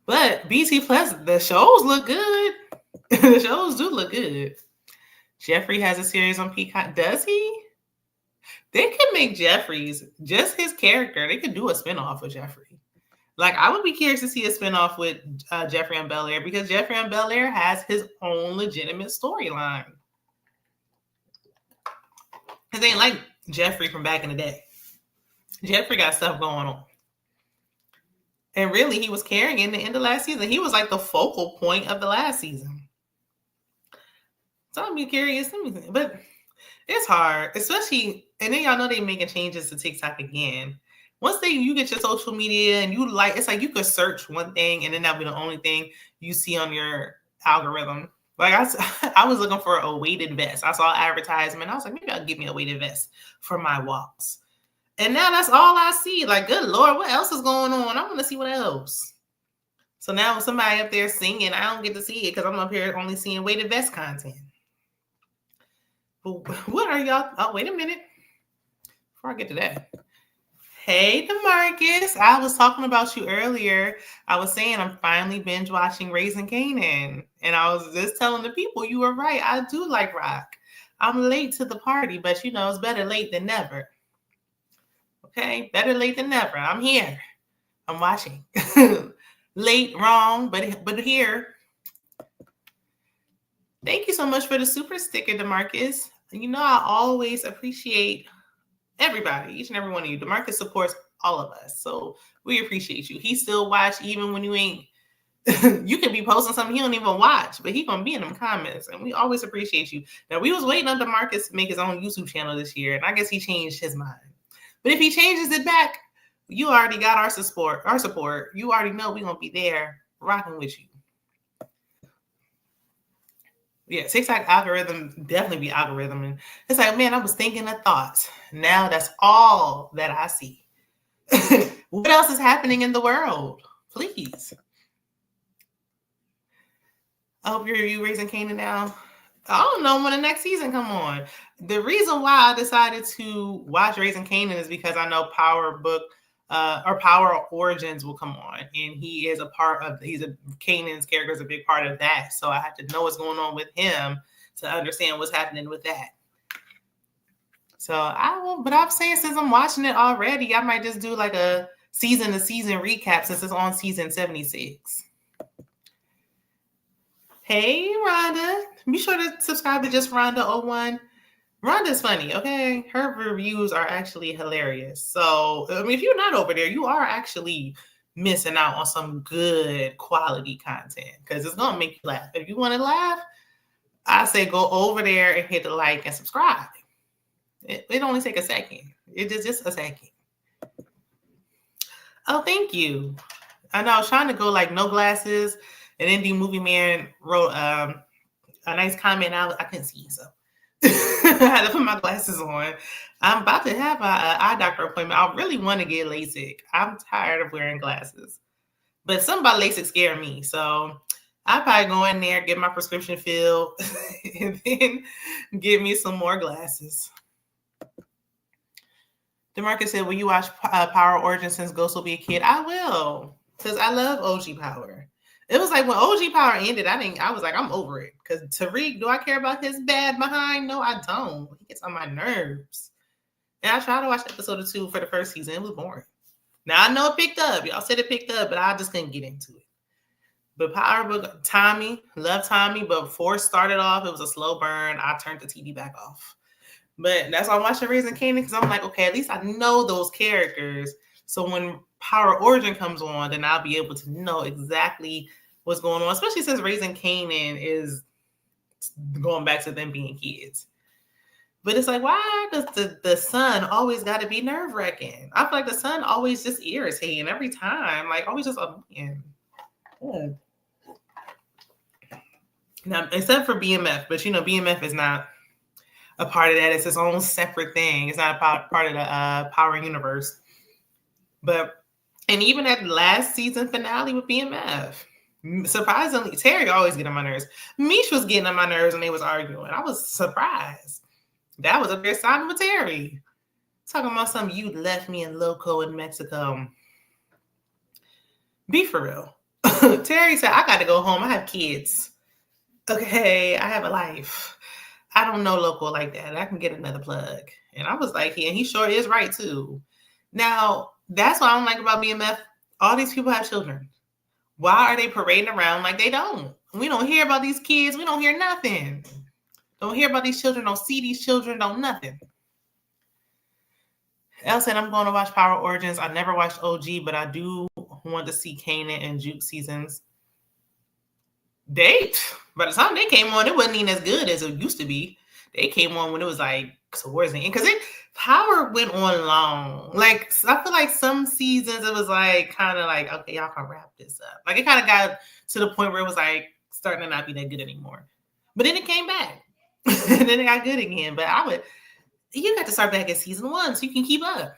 But BET Plus, the shows look good. The shows do look good. Jeffrey has a series on Peacock. Does he? They could make Jeffrey's, just his character, they could do a spinoff with Jeffrey. Like, I would be curious to see a spinoff with Jeffrey on Bel Air, because Jeffrey on Bel Air has his own legitimate storyline. Because they ain't like Jeffrey from back in the day. Jeffrey got stuff going on. And really, he was carrying in the end of last season. He was like the focal point of the last season. So I'm curious, but it's hard, especially, and then y'all know they making changes to TikTok again. Once you get your social media and you like, it's like you could search one thing and then that'll be the only thing you see on your algorithm. Like I was looking for a weighted vest. I saw an advertisement. I was like, maybe I'll get me a weighted vest for my walks. And now that's all I see. Like, good Lord, what else is going on? I want to see what else. So now when somebody up there singing, I don't get to see it because I'm up here only seeing weighted vest content. But what are y'all? Oh, wait a minute. Before I get to that. Hey, DeMarcus. I was talking about you earlier. I was saying I'm finally binge watching Raising Kanan. And I was just telling the people, you were right. I do like rock. I'm late to the party, but it's better late than never. Okay? Better late than never. I'm here. I'm watching. Late, wrong, but here. Thank you so much for the super sticker, DeMarcus. I always appreciate everybody, each and every one of you. DeMarcus supports all of us, so we appreciate you. He still watch even when you ain't. You can be posting something he don't even watch, but he gonna be in them comments, and we always appreciate you. Now we was waiting on DeMarcus to make his own YouTube channel this year, and I guess he changed his mind. But if he changes it back, you already got our support. You already know we're gonna be there rocking with you. Yeah, TikTok algorithm definitely be algorithm. And it's like, man, I was thinking of thoughts. Now that's all that I see. What else is happening in the world? Please. I hope you Raising Kanan now. I don't know when the next season come on. The reason why I decided to watch Raising Kanan is because I know Power Origins will come on, and he is Kanan's character is a big part of that. So I have to know what's going on with him to understand what's happening with that. So but I'm saying since I'm watching it already, I might just do like a season to season recap since it's on season 76. Hey, Rhonda. Be sure to subscribe to Just Rhonda01. Rhonda's funny, okay? Her reviews are actually hilarious. So, if you're not over there, you are actually missing out on some good quality content because it's going to make you laugh. If you want to laugh, I say go over there and hit the like and subscribe. It only take a second. It is just a second. Oh, thank you. I know I was trying to go like no glasses, and Indie Movie Man wrote a nice comment. I couldn't see, so I had to put my glasses on. I'm about to have an eye doctor appointment. I really want to get LASIK. I'm tired of wearing glasses, but something about LASIK scared me, so I'll probably go in there, get my prescription filled, and then get me some more glasses. DeMarcus said, will you watch Power Origins since Ghost will be a kid? I will, because I love OG Power. It was like when OG Power ended, I was like, I'm over it. Because Tariq, do I care about his bad behind? No, I don't. He gets on my nerves. And I tried to watch episode 2 for the first season. It was boring. Now, I know it picked up. Y'all said it picked up, but I just couldn't get into it. But Tommy, love Tommy. But before it started off, it was a slow burn. I turned the TV back off. But that's why I'm watching Raising Kanan, because I'm like, okay, at least I know those characters. So when Power Origin comes on, then I'll be able to know exactly what's going on, especially since Raising Kanan is going back to them being kids. But it's like, why does the son always got to be nerve-wracking? I feel like the son always just irritating every time, like always just annoying. Now, except for BMF, but BMF is not a part of that. It's its own separate thing. It's not a part of the Power universe. And even at the last season finale with BMF, surprisingly, Terry always get on my nerves. Mish was getting on my nerves when they was arguing. I was surprised. That was a big sign with Terry. Talking about something, you left me in Loco in Mexico. Be for real. Terry said, I got to go home. I have kids. Okay, I have a life. I don't know Loco like that. I can get another plug. And I was like, yeah, he sure is right too. Now, that's what I don't like about BMF. All these people have children. Why are they parading around like they don't? We don't hear about these kids. We don't hear nothing. Don't hear about these children. Don't see these children. Don't nothing. Elle said, I'm going to watch Power Origins. I never watched OG, but I do want to see Kanan and Juke seasons. By the time they came on, it wasn't even as good as it used to be. They came on when it was like towards the end. Because Power went on long. Like, I feel like some seasons it was like kind of like, okay, y'all can wrap this up. Like, it kind of got to the point where it was like starting to not be that good anymore. But then it came back. And then it got good again. But you got to start back at season 1 so you can keep up.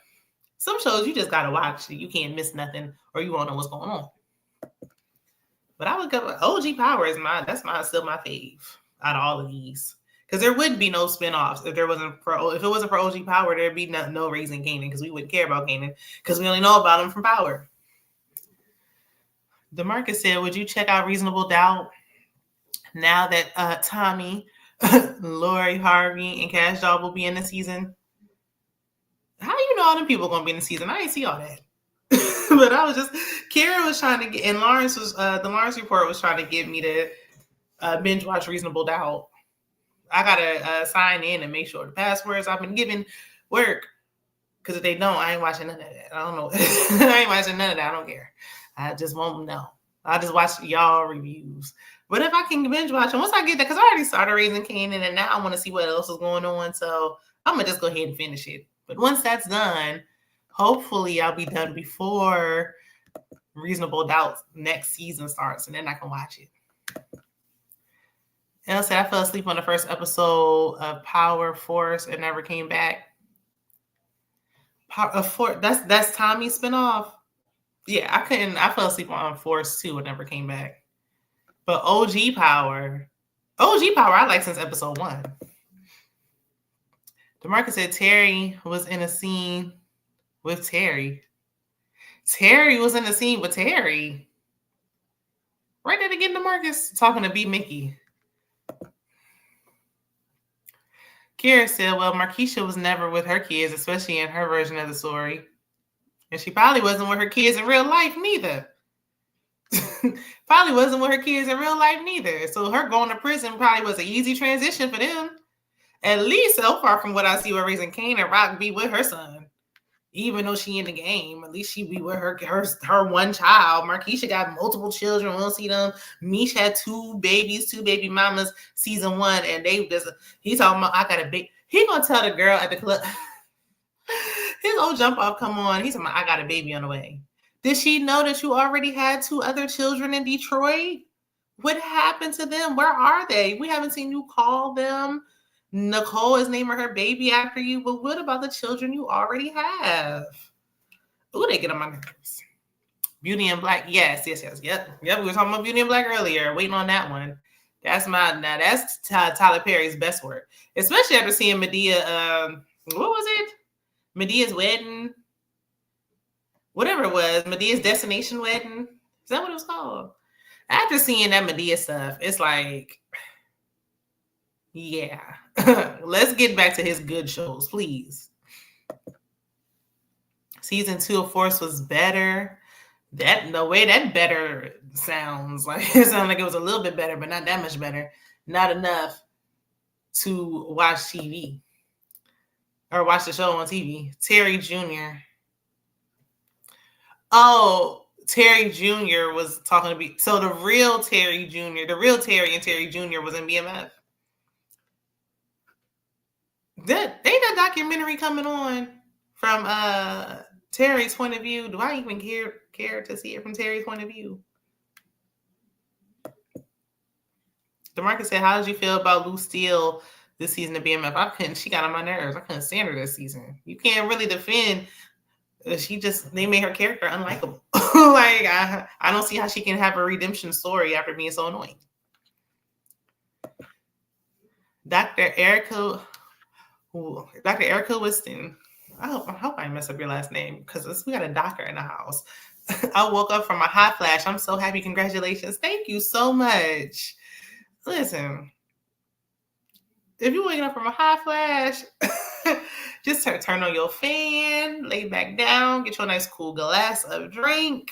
Some shows you just gotta watch. You can't miss nothing, or you won't know what's going on. But I would go OG Power is still my fave out of all of these, because there wouldn't be no spinoffs if it wasn't for OG Power. There'd be no Raising Kanan, because we wouldn't care about Kanan because we only know about him from Power. DeMarcus said, "Would you check out Reasonable Doubt now that Tommy, Lori Harvey, and Cash Doll will be in the season?" How you know all them people gonna be in the season? I didn't see all that. But I was just, Kara was trying to get, and Lawrence was, the Lawrence report was trying to get me to binge watch Reasonable Doubt. I gotta sign in and make sure the passwords I've been given work. Because if they don't, I ain't watching none of that. I don't know. I ain't watching none of that. I don't care. I just won't know. I'll just watch y'all reviews. But if I can binge watch, and once I get that, because I already started Raising Kanan, and now I want to see what else is going on. So I'm gonna just go ahead and finish it. But once that's done, hopefully I'll be done before Reasonable Doubt next season starts, and then I can watch it. Elle said, I fell asleep on the first episode of Power Force and never came back. That's Tommy's spinoff. Yeah, I fell asleep on Force 2 and never came back. But OG Power I like since episode 1. DeMarcus said Terry was in a scene with Terry. Terry was in the scene with Terry. Right there again, DeMarcus talking to B. Mickey. Kira said, well, Markeisha was never with her kids, especially in her version of the story. And she probably wasn't with her kids in real life neither. So her going to prison probably was an easy transition for them. At least so far from what I see with Raising Kanan, Rock be with her son. Even though she in the game, at least she be with her one child. Markeisha got multiple children. We don't see them. Mish had 2 baby mamas, season 1, and he talking about, I got a big. He gonna tell the girl at the club. His old jump off come on. He's talking about, I got a baby on the way. Did she know that you already had 2 other children in Detroit? What happened to them? Where are they? We haven't seen you call them. Nicole is naming her baby after you, but what about the children you already have? Ooh, they get on my nerves. Beauty and Black, yes. Yep. We were talking about Beauty and Black earlier, waiting on that one. That's Tyler Perry's best work, especially after seeing Medea. What was it? Medea's wedding, whatever it was. Medea's Destination Wedding. Is that what it was called? After seeing that Medea stuff, it's like, yeah. Let's get back to his good shows, please. Season 2 of Force was better. The way that better sounds like, it sounded like it was a little bit better, but not that much better. Not enough to watch TV or watch the show on TV. Terry Jr. Oh, Terry Jr. was talking to me. So the real Terry and Terry Jr. was in BMF. Ain't that documentary coming on from Terry's point of view? Do I even care to see it from Terry's point of view? DeMarcus said, how did you feel about Lou Steele this season of BMF? She got on my nerves. I couldn't stand her this season. You can't really defend. They made her character unlikable. Like, I don't see how she can have a redemption story after being so annoying. Dr. Erica Wiston. I hope I mess up your last name, because we got a doctor in the house. I woke up from a hot flash. I'm so happy. Congratulations. Thank you so much. Listen, if you're waking up from a hot flash, just turn on your fan, lay back down, get you a nice cool glass of drink.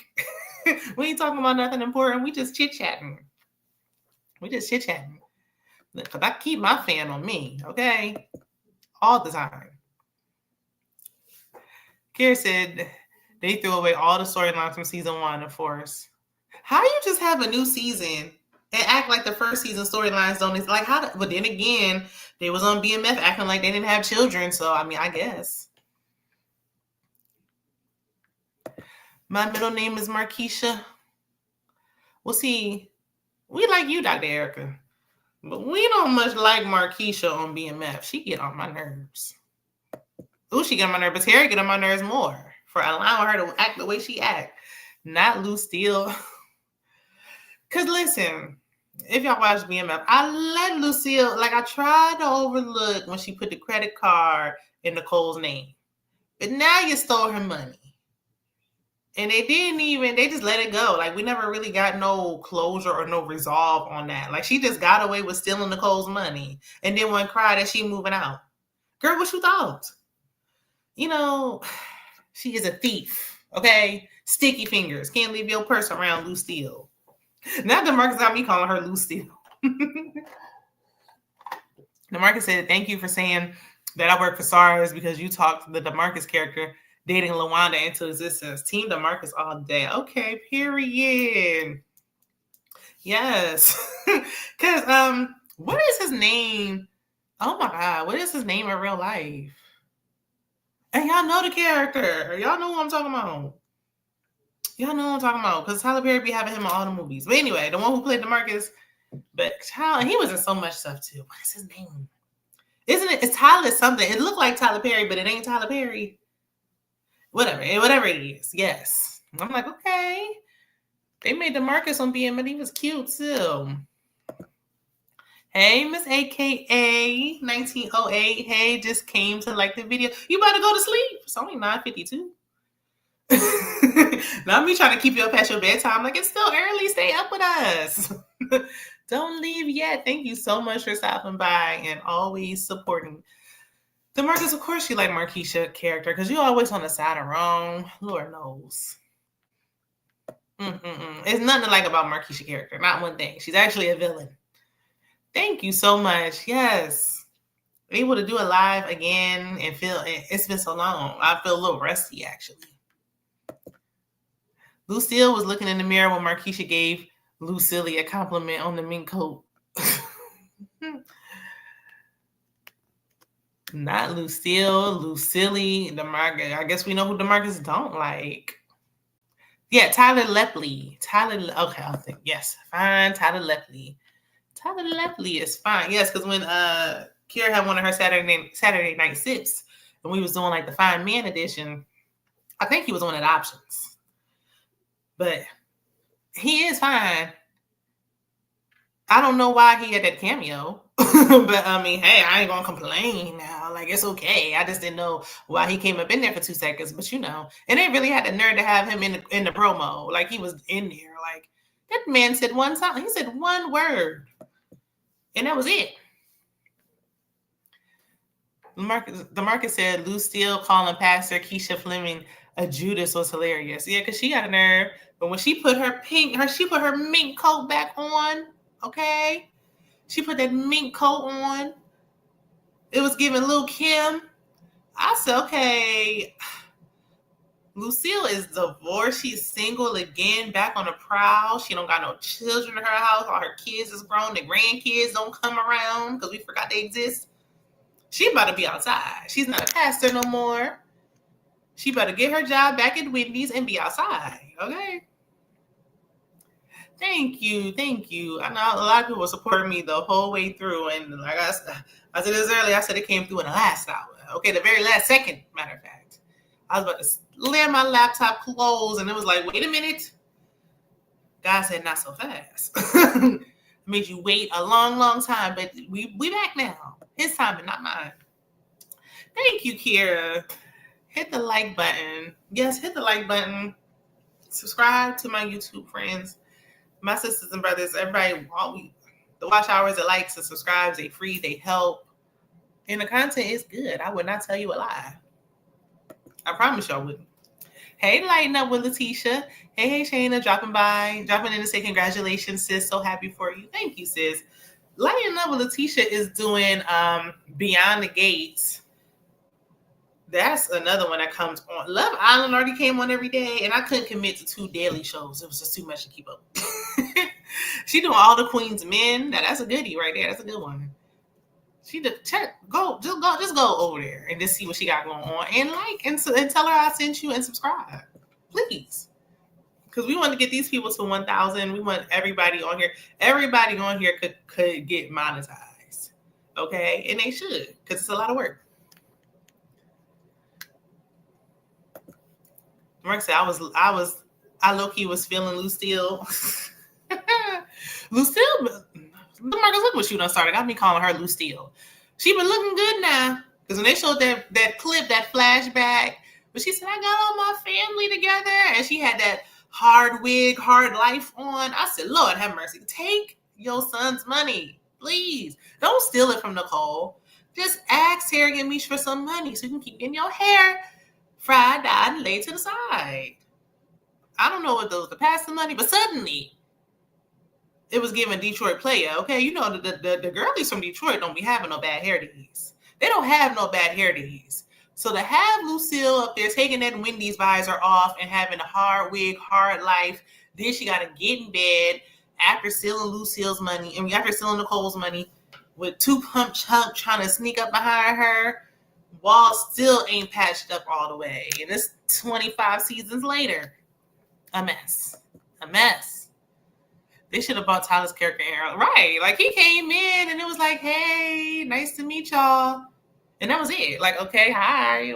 We ain't talking about nothing important. We just chit-chatting. Because I keep my fan on me, okay? All the time. Kira said they threw away all the storylines from season 1, of course. How you just have a new season and act like the first season storylines don't like how? But then again, they was on BMF acting like they didn't have children. So I mean, I guess my middle name is Markeisha. Well, see, we like you, Dr. Erica, but we don't much like Markeisha on BMF. She get on my nerves. Ooh, she get on my nerves. But Terry get on my nerves more for allowing her to act the way she act. Not Lucille. Because listen, if y'all watch BMF, I let Lucille, like I tried to overlook when she put the credit card in Nicole's name. But now you stole her money. And they just let it go. Like we never really got no closure or no resolve on that. Like she just got away with stealing Nicole's money and then went cry that she moving out. Girl, what you thought? You know, she is a thief, okay? Sticky fingers. Can't leave your purse around Lucille. Now DeMarcus got me calling her Lucille. DeMarcus said, thank you for saying that I work for SARS because you talked the DeMarcus character dating LaWanda into existence. Team DeMarcus all day. Okay, period. Yes. Because what is his name? Oh my God, what is his name in real life? And y'all know the character. Y'all know who I'm talking about. Y'all know what I'm talking about. Because Tyler Perry be having him in all the movies. But anyway, the one who played DeMarcus, but he was in so much stuff too. What is his name? Isn't it? It's Tyler something. It looked like Tyler Perry, but it ain't Tyler Perry. Whatever it is. Yes. I'm like, okay. They made DeMarcus on BM, and he was cute too. Hey, Miss AKA 1908. Hey, just came to like the video. You about to go to sleep? It's only 9:52. Not me trying to keep you up past your bedtime. Like, it's still early. Stay up with us. Don't leave yet. Thank you so much for stopping by and always supporting. DeMarcus, of course you like Markeisha character because you always on the side of wrong. Lord knows. There's nothing to like about Markeisha character. Not one thing. She's actually a villain. Thank you so much. Yes. Able to do it live again and feel it's been so long. I feel a little rusty actually. Lucille was looking in the mirror when Markeisha gave Lucille a compliment on the mink coat. Not Lucille, Lucille, DeMarcus. I guess we know who DeMarcus don't like. Yeah, Tyler Lepley. Okay, I'll think. Yes, fine. Tyler Lepley. Tyler Lepley is fine. Yes, because when Kira had one of her Saturday night sips, and we was doing like the Fine Man edition, I think he was one of the options. But he is fine. I don't know why he had that cameo. But I mean, hey, I ain't gonna complain now. Like, it's okay. I just didn't know why he came up in there for 2 seconds. But you know, and they really had the nerve to have him in the promo. Like, he was in there. Like, that man said one time. He said one word. And that was it. DeMarcus said Lucille calling Pastor Keisha Fleming a Judas was hilarious. Yeah, because she got a nerve. But when she put her mink coat back on, okay? She put that mink coat on. It was giving Lil' Kim. I said, okay, Lucille is divorced. She's single again, back on the prowl. She don't got no children in her house. All her kids is grown. The grandkids don't come around because we forgot they exist. She about to be outside. She's not a pastor no more. She better get her job back at Wendy's and be outside, okay? Thank you. I know a lot of people supported me the whole way through, and like I said this earlier, I said it came through in the last hour. Okay, the very last second, matter of fact. I was about to slam my laptop closed, and it was like, wait a minute. God said, not so fast. Made you wait a long, long time, but we back now. His time, but not mine. Thank you, Kira. Hit the like button. Yes, hit the like button. Subscribe to my YouTube friends. My sisters and brothers, everybody, the watch hours, the likes, the subscribes, they free, they help. And the content is good. I would not tell you a lie. I promise y'all wouldn't. Hey, lighten up with Letitia. Hey, Shayna, dropping in to say congratulations, sis. So happy for you. Thank you, sis. Lighten up with Letitia is doing Beyond the Gates. That's another one that comes on. Love Island already came on every day, and I couldn't commit to 2 daily shows. It was just too much to keep up. She doing All the Queen's Men. Now that's a goodie right there. That's a good one. She did just go over there and just see what she got going on, and like and tell her I sent you and subscribe, please, because we want to get these people to 1,000. We want everybody on here. Everybody on here could get monetized, okay, and they should, because it's a lot of work. Mark said I low-key was feeling Lucille. Lucille, Marcus, look what she done started. Got me calling her Lucille. She been looking good now. Because when they showed that clip, that flashback, but she said, I got all my family together, and she had that hard wig, hard life on. I said, Lord have mercy. Take your son's money, please. Don't steal it from Nicole. Just ask Terry and Mish for some money so you can keep getting your hair fried, dyed, and laid to the side. I don't know what those the passing money, but suddenly it was giving Detroit player. Okay, you know the girlies from Detroit don't be having no bad hair days. They don't have no bad hair days. So to have Lucille up there taking that Wendy's visor off and having a hard wig, hard life, then she got to get in bed after stealing Lucille's money, and after stealing Nicole's money, with 2 pump chunk trying to sneak up behind her. Wall still ain't patched up all the way. And it's 25 seasons later. A mess. A mess. They should have bought Tyler's character Aaron. Right. Like, he came in and it was like, hey, nice to meet y'all. And that was it. Like, okay, hi.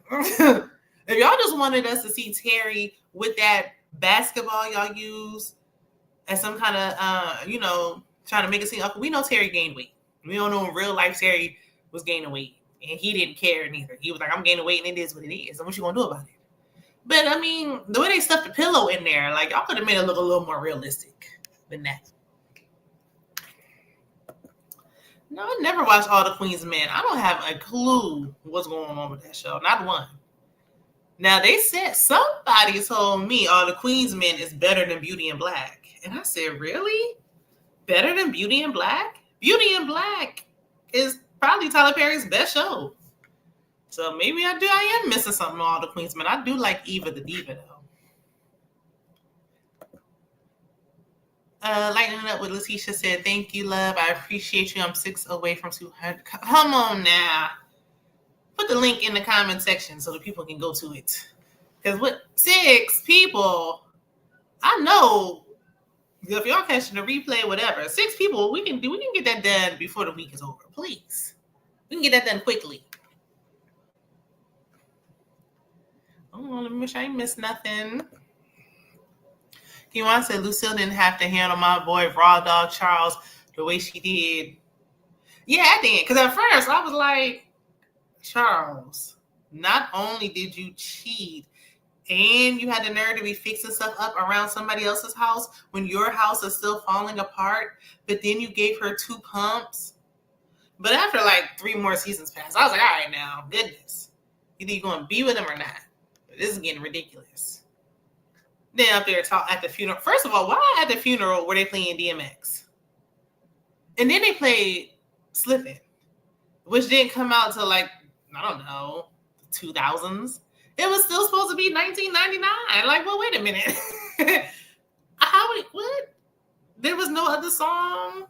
If y'all just wanted us to see Terry with that basketball y'all use as some kind of, trying to make it seem, we know Terry gained weight. We don't know in real life Terry was gaining weight. And he didn't care neither. He was like, I'm gaining weight and it is what it is. And what you gonna do about it? But I mean, the way they stuffed the pillow in there, like, y'all could have made it look a little more realistic than that. No, I never watched All the Queen's Men. I don't have a clue what's going on with that show. Not one. Now, they said, somebody told me All the Queen's Men is better than Beauty and Black. And I said, really? Better than Beauty and Black? Beauty and Black is probably Tyler Perry's best show. So maybe I am missing something on All the Queen's Men. I do like Eva the Diva, though. Lightening up with Letitia said, thank you, love. I appreciate you. I'm 6 away from 200. Come on now. Put the link in the comment section so that people can go to it. Because with 6 people, I know if y'all catching the replay, whatever, 6 people, we can get that done before the week is over. Please. We can get that done quickly. Oh, let me make sure I ain't missed nothing. Kiwan said Lucille didn't have to handle my boy Raw Dog Charles the way she did. Yeah, I did. Because at first I was like, Charles, not only did you cheat, and you had the nerve to be fixing stuff up around somebody else's house when your house is still falling apart, but then you gave her 2 pumps. But after like 3 more seasons passed, I was like, all right now, goodness. Either you're going to be with him or not. This is getting ridiculous. Then up there at the funeral. First of all, why at the funeral were they playing DMX? And then they played Slippin', which didn't come out till like, I don't know, 2000s. It was still supposed to be 1999. Like, well, wait a minute. What? There was no other song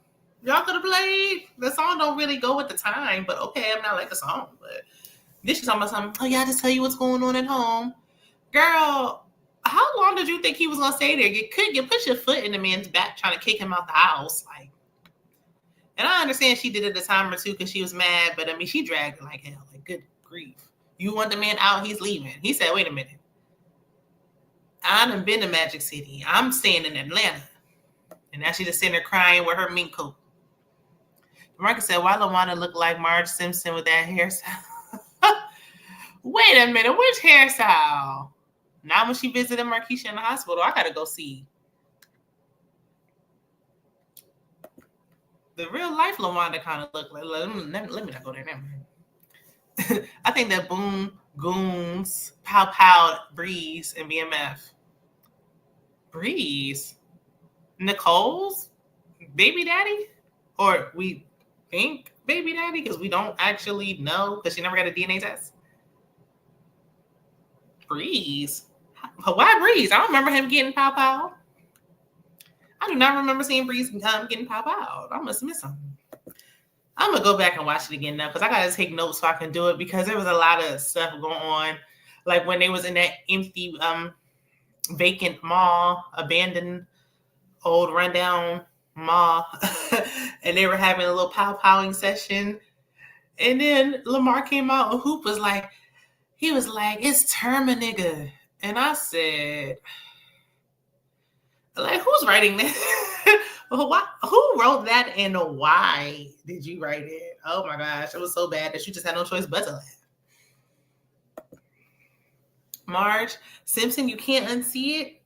y'all could have played? The song don't really go with the time, but okay, I'm not like the song. But this is talking about something. Oh, yeah, I just tell you what's going on at home. Girl, how long did you think he was going to stay there? You put your foot in the man's back trying to kick him out the house. Like, and I understand she did it a time or two because she was mad, but I mean, she dragged it like hell. Like, good grief. You want the man out, he's leaving. He said, wait a minute. I done been to Magic City. I'm staying in Atlanta. And now she's just sitting there crying with her mink coat. Marcus said, why LaWanda look like Marge Simpson with that hairstyle? Wait a minute, which hairstyle? Not when she visited Marquisha in the hospital. I gotta go see. The real life LaWanda kind of look like. Let me not go there. Never mind. I think that Boom, Goons, Pow Pow, Breeze, and BMF. Breeze? Nicole's baby daddy? Or we think baby daddy because we don't actually know because she never got a DNA test? Breeze. Why Breeze? I don't remember him getting pow. I do not remember seeing Breeze getting pow. I must have missed something. I'm gonna go back and watch it again now because I gotta take notes so I can do it because there was a lot of stuff going on. Like when they was in that empty, vacant mall, abandoned, old rundown mall, and they were having a little powing session. And then Lamar came out and Hoop was like, it's Terma nigga. And I said, like, who's writing that? Who wrote that and why did you write it? Oh my gosh, it was so bad that you just had no choice but to laugh. Marge Simpson, you can't unsee it.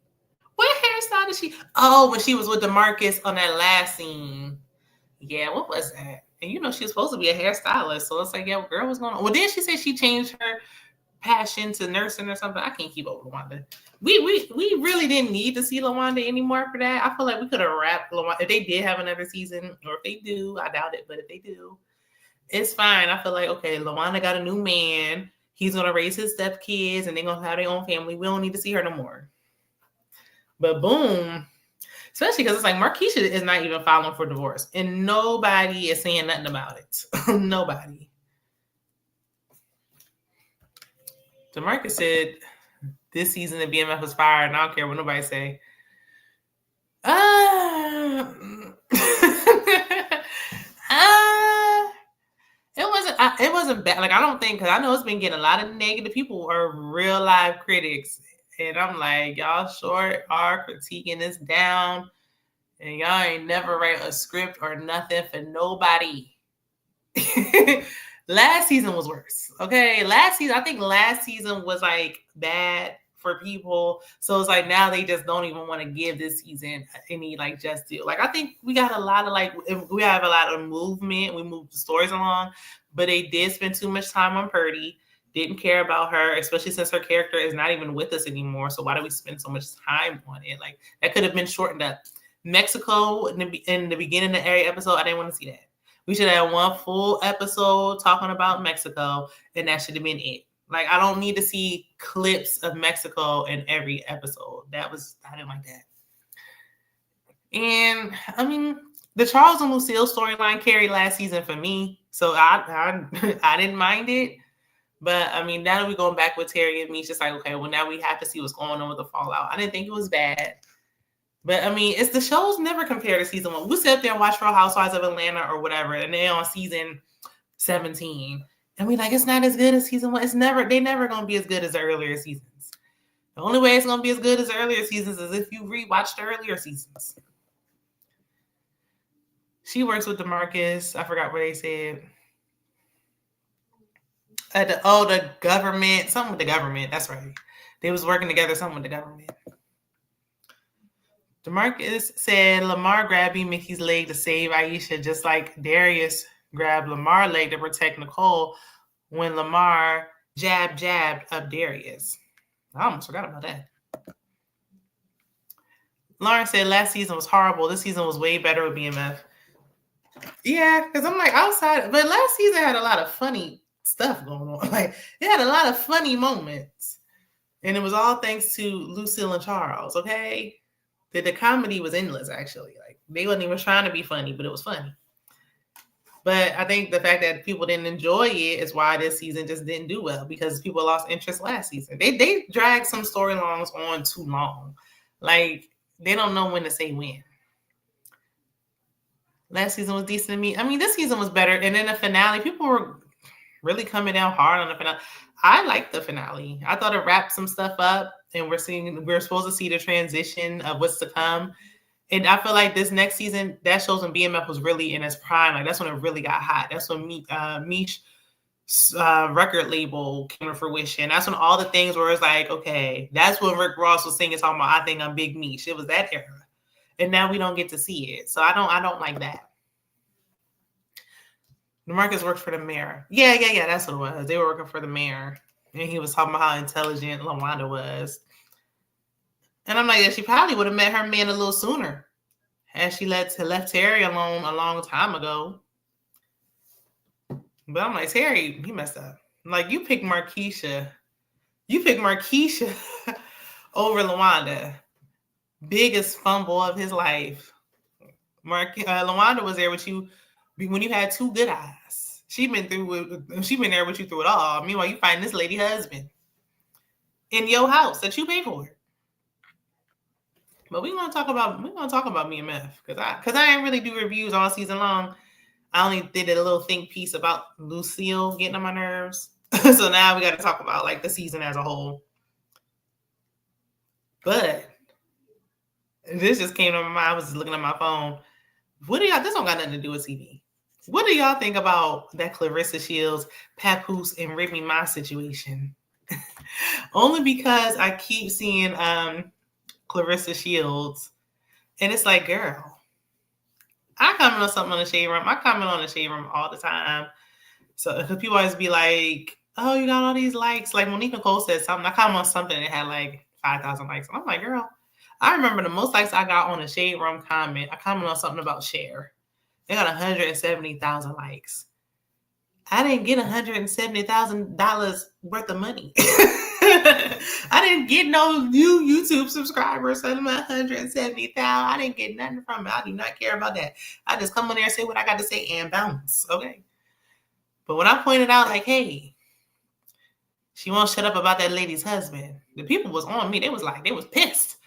What hairstyle did she? Oh, when she was with DeMarcus on that last scene. Yeah, what was that? And you know she was supposed to be a hairstylist, so it's like, yeah, girl, what's going on? Well, then she said she changed her passion to nursing or something. I can't keep up with LaWanda. We really didn't need to see LaWanda anymore for that. I feel like we could have wrapped LaWanda if they did have another season, or if they do, I doubt it, but if they do, it's fine. I feel like, okay, LaWanda got a new man. He's gonna raise his stepkids, and they're gonna have their own family. We don't need to see her no more. But boom. Especially because it's like Marquisha is not even filing for divorce, and nobody is saying nothing about it. Nobody. DeMarcus said this season the BMF was fired, and I don't care what nobody say. It wasn't bad. Like, I don't think, because I know it's been getting a lot of negative people are real live critics. And I'm like, y'all sure are critiquing this down. And y'all ain't never write a script or nothing for nobody. Last season was worse. Okay. I think last season was like bad for people. So it's like now they just don't even want to give this season any like just deal. Like I think we got a lot of we have a lot of movement. We moved the stories along, but they did spend too much time on Purdy. Didn't care about her, especially since her character is not even with us anymore. So why do we spend so much time on it? Like that could have been shortened up. Mexico in the beginning of every episode, I didn't want to see that. We should have one full episode talking about Mexico, and that should have been it. Like, I don't need to see clips of Mexico in every episode. I didn't like that. And I mean, the Charles and Lucille storyline carried last season for me, so I didn't mind it. But I mean, now that we're going back with Terry and me, it's just like, okay, well, now we have to see what's going on with the fallout. I didn't think it was bad. But I mean, it's the shows never compare to season 1. We sit up there and watch Real Housewives of Atlanta or whatever, and they're on season 17. And we like, it's not as good as season 1. They're never gonna be as good as the earlier seasons. The only way it's gonna be as good as the earlier seasons is if you rewatch the earlier seasons. She works with DeMarcus. I forgot what they said. The government. Something with the government. That's right. They was working together, something with the government. DeMarcus said Lamar grabbed Mickey's leg to save Aisha, just like Darius grabbed Lamar's leg to protect Nicole when Lamar jabbed up Darius. I almost forgot about that. Lauren said last season was horrible. This season was way better with BMF. Yeah, because I'm like outside, but last season had a lot of funny stuff going on. Like it had a lot of funny moments. And it was all thanks to Lucille and Charles, okay? The comedy was endless, actually. Like they wasn't even trying to be funny, but it was funny. But I think the fact that people didn't enjoy it is why this season just didn't do well, because people lost interest last season. They dragged some storylines on too long. Like they don't know when to say when. Last season was decent to me. I mean, this season was better. And then the finale, people were really coming down hard on the finale. I liked the finale. I thought it wrapped some stuff up, and we're supposed to see the transition of what's to come. And I feel like this next season, that shows when BMF was really in its prime. Like that's when it really got hot. That's when Meech's record label came to fruition. That's when all the things where it's like, okay, that's when Rick Ross was singing, talking about, I think I'm Big Meech. It was that era. And now we don't get to see it. So I don't like that. DeMarcus worked for the mayor. Yeah, that's what it was. They were working for the mayor. And he was talking about how intelligent LaWanda was. And I'm like, yeah, she probably would have met her man a little sooner. Had she left Terry alone a long time ago. But I'm like, Terry, he messed up. Like, you picked Marquisha You picked Markeisha over LaWanda. Biggest fumble of his life. LaWanda was there with you when you had two good eyes. She been there with you through it all. Meanwhile, you find this lady husband in your house that you pay for. But we're gonna talk about me and Meth because I ain't really do reviews all season long. I only did a little think piece about Lucille getting on my nerves. So now we got to talk about like the season as a whole. But this just came to my mind. I was just looking at my phone. What do y'all? This don't got nothing to do with TV. What do y'all think about that Clarissa Shields, Papoose, and Remy Ma situation? Only because I keep seeing Clarissa Shields, and it's like, girl, I comment on something on the Shade Room. I comment on the Shade Room all the time. So because people always be like, oh, you got all these likes. Like Monique Nicole said something. I comment on something that had like 5,000 likes. And I'm like, girl, I remember the most likes I got on a Shade Room comment. I commented on something about Cher. They got 170,000 likes. I didn't get $170,000 worth of money. I didn't get no new YouTube subscribers. So I'm 170,000. I didn't get nothing from it. I do not care about that. I just come on there and say what I got to say and bounce. Okay. But when I pointed out, like, hey, she won't shut up about that lady's husband, the people was on me. They was pissed.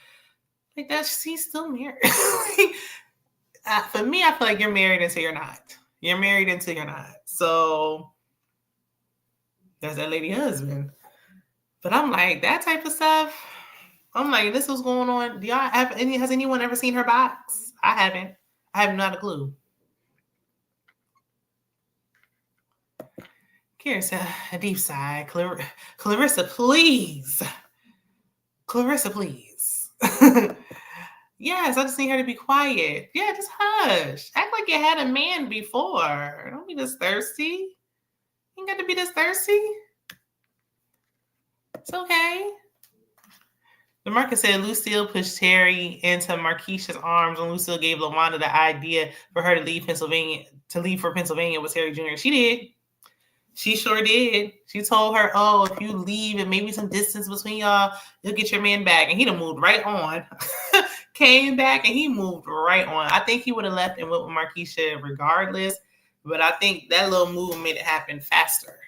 Like, she's still married. For me, I feel like you're married until you're not. You're married until you're not. So that's that lady husband. But I'm like, that type of stuff. I'm like, this was going on. Do y'all have has anyone ever seen her box? I haven't. I have not a clue. Here's a deep sigh. Clarissa, please. Clarissa, please. Yes, I just need her to be quiet. Yeah, just hush. Act like you had a man before. Don't be this thirsty. You ain't got to be this thirsty. It's okay. DeMarcus said Lucille pushed Terry into Markeisha's arms when Lucille gave LaWanda the idea for her to leave for Pennsylvania with Terry Jr. She did. She sure did. She told her, oh, if you leave and maybe some distance between y'all, you'll get your man back. And he done moved right on. Came back and he moved right on. I think he would have left and went with Markeisha regardless. But I think that little move made it happen faster.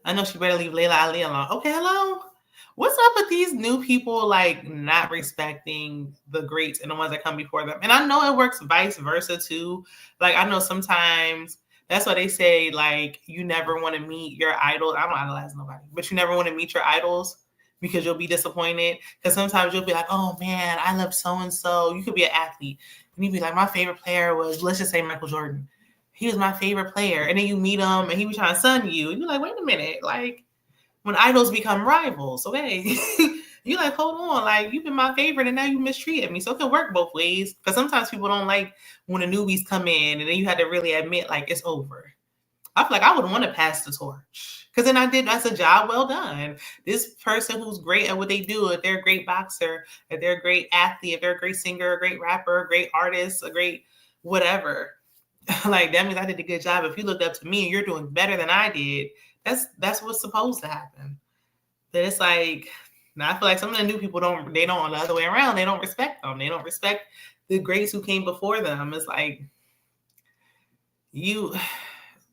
I know she better leave Layla Ali alone. Okay, hello? What's up with these new people like not respecting the greats and the ones that come before them? And I know it works vice versa too. Like I know sometimes that's why they say like you never want to meet your idol. I don't idolize nobody, but you never want to meet your idols because you'll be disappointed. Because sometimes you'll be like, oh man, I love so-and-so. You could be an athlete. And you'd be like, my favorite player was, let's just say Michael Jordan. He was my favorite player. And then you meet him and he was trying to sun you. And you're like, wait a minute. Like when idols become rivals, okay? You're like, hold on. Like you've been my favorite and now you mistreated me. So it can work both ways. Because sometimes people don't like when the newbies come in and then you had to really admit like it's over. I feel like I would want to pass the torch. Because then that's a job well done. This person who's great at what they do, if they're a great boxer, if they're a great athlete, if they're a great singer, a great rapper, a great artist, a great whatever, like that means I did a good job. If you looked up to me and you're doing better than I did, that's what's supposed to happen. But it's like, now I feel like some of the new people don't the other way around. They don't respect them. They don't respect the greats who came before them. It's like,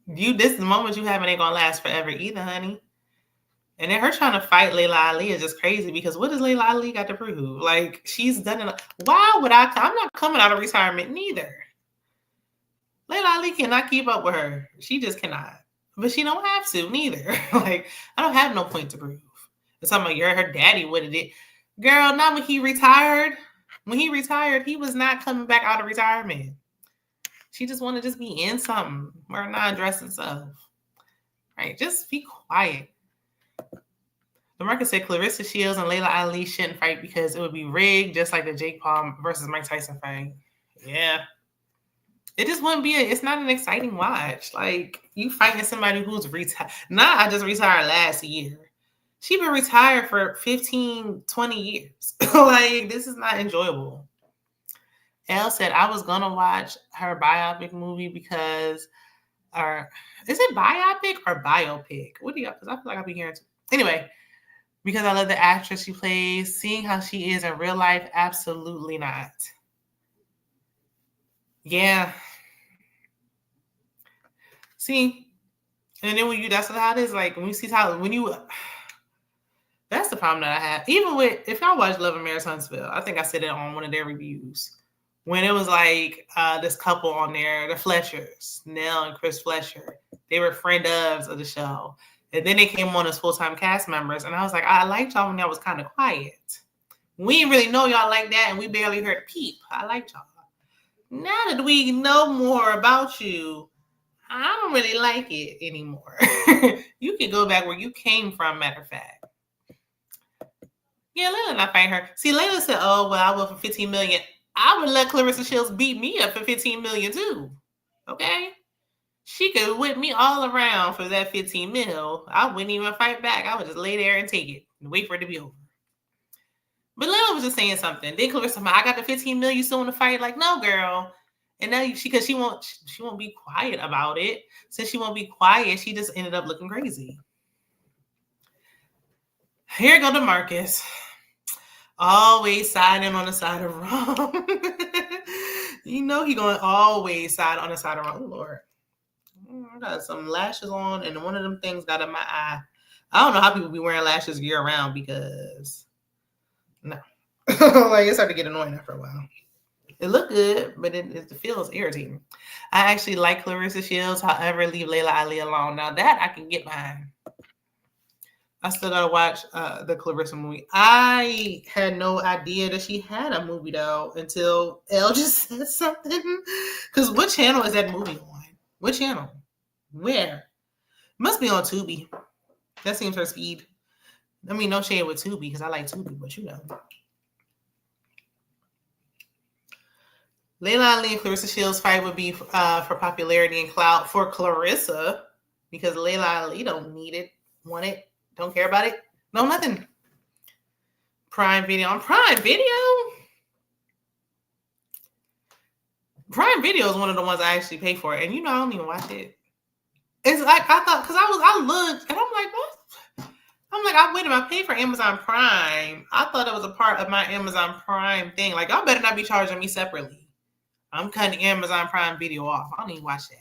this moment you having ain't gonna last forever either, honey. And then her trying to fight Layla Ali is just crazy because what does Layla Ali got to prove? like she's done it. Why would I'm not coming out of retirement neither. Layla Ali cannot keep up with her. She just cannot. But she don't have to neither. Like I don't have no point to prove. It's something like her daddy would have did. Girl, not when he retired. When he retired, he was not coming back out of retirement. She just want to just be in something or not dressing stuff. Right? Just be quiet. DeMarcus said Clarissa Shields and Layla Ali shouldn't fight because it would be rigged, just like the Jake Paul versus Mike Tyson fight. Yeah. It just wouldn't be it's not an exciting watch. Like you fighting somebody who's retired. Not I just retired last year. She been retired for 15, 20 years. Like this is not enjoyable. Elle said, I was going to watch her biopic movie because, is it biopic or biopic? What do y'all, because I feel like I'll be hearing Anyway, because I love the actress she plays, seeing how she is in real life, absolutely not. Yeah. See, and then that's how it is. Like when you see how that's the problem that I have. Even with if y'all watch Love and Marriage Huntsville, I think I said it on one of their reviews when it was like this couple on there, the Fleshers, Nell and Chris Flesher. They were friend of the show, and then they came on as full-time cast members, and I was like, I liked y'all when y'all was kind of quiet. We didn't really know y'all like that, and we barely heard a peep. I liked y'all. Now that we know more about you, I don't really like it anymore. You can go back where you came from, matter of fact. Yeah, Layla not fighting her. See, Layla said, oh, well, I will for $15 million. I would let Clarissa Shields beat me up for $15 million too. Okay? She could whip me all around for that $15 million. I wouldn't even fight back. I would just lay there and take it and wait for it to be over. But Layla was just saying something. Then Clarissa, I got the $15 million, you still want to fight? Like, no, girl. And now because she won't be quiet about it. Since she won't be quiet, she just ended up looking crazy. Here go to Marcus. Always siding on the side of wrong. You know he gonna always side on the side of wrong. Oh, Lord. I got some lashes on, and one of them things got in my eye. I don't know how people be wearing lashes year round because no. Like it started to get annoying after a while. It looked good, but it feels irritating. I actually like Clarissa Shields. However, leave Layla Ali alone. Now that I can get behind. I still gotta watch the Clarissa movie. I had no idea that she had a movie though until Elle just said something. Because what channel is that movie on? What channel? Where? Must be on Tubi. That seems her speed. I mean, no shade with Tubi because I like Tubi, but you know. Layla Ali and Clarissa Shields' fight would be for popularity and clout for Clarissa because Layla Ali don't need it, want it. Don't care about it? No, nothing. Prime Video. On Prime Video? Prime Video is one of the ones I actually pay for. And you know, I don't even watch it. It's like, I thought, because I looked, and I'm like, what? I'm like, wait a minute, I pay for Amazon Prime. I thought it was a part of my Amazon Prime thing. Like, y'all better not be charging me separately. I'm cutting Amazon Prime Video off. I don't even watch that.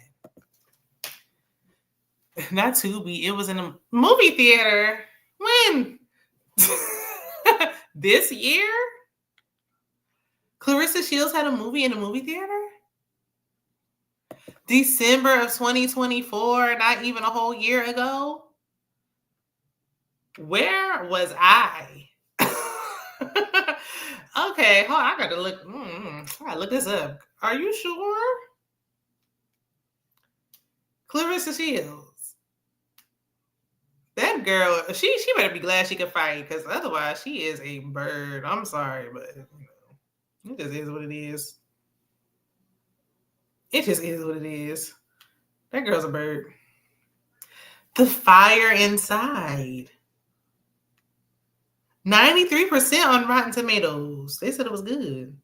Not Tubi. It was in a movie theater. When? This year? Clarissa Shields had a movie in a movie theater? December of 2024, not even a whole year ago? Where was I? Okay, hold on, I gotta look. I gotta look this up. Are you sure? Clarissa Shields. That girl, she better be glad she could fight, because otherwise she is a bird. I'm sorry, but it just is what it is. It just is what it is. That girl's a bird. The Fire Inside. 93% on Rotten Tomatoes. They said it was good.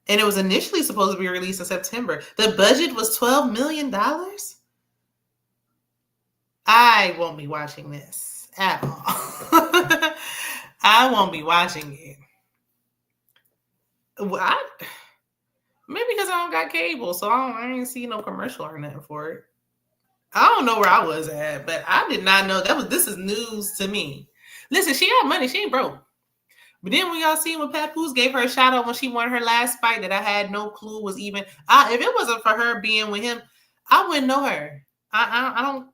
And it was initially supposed to be released in September. The budget was $12 million. I won't be watching this at all. I won't be watching it. Maybe because I don't got cable, so I ain't see no commercial or nothing for it. I don't know where I was at, but I did not know this is news to me. Listen, she got money. She ain't broke. But then when y'all see when Papoose gave her a shout out when she won her last fight that I had no clue was even. If it wasn't for her being with him, I wouldn't know her. I don't.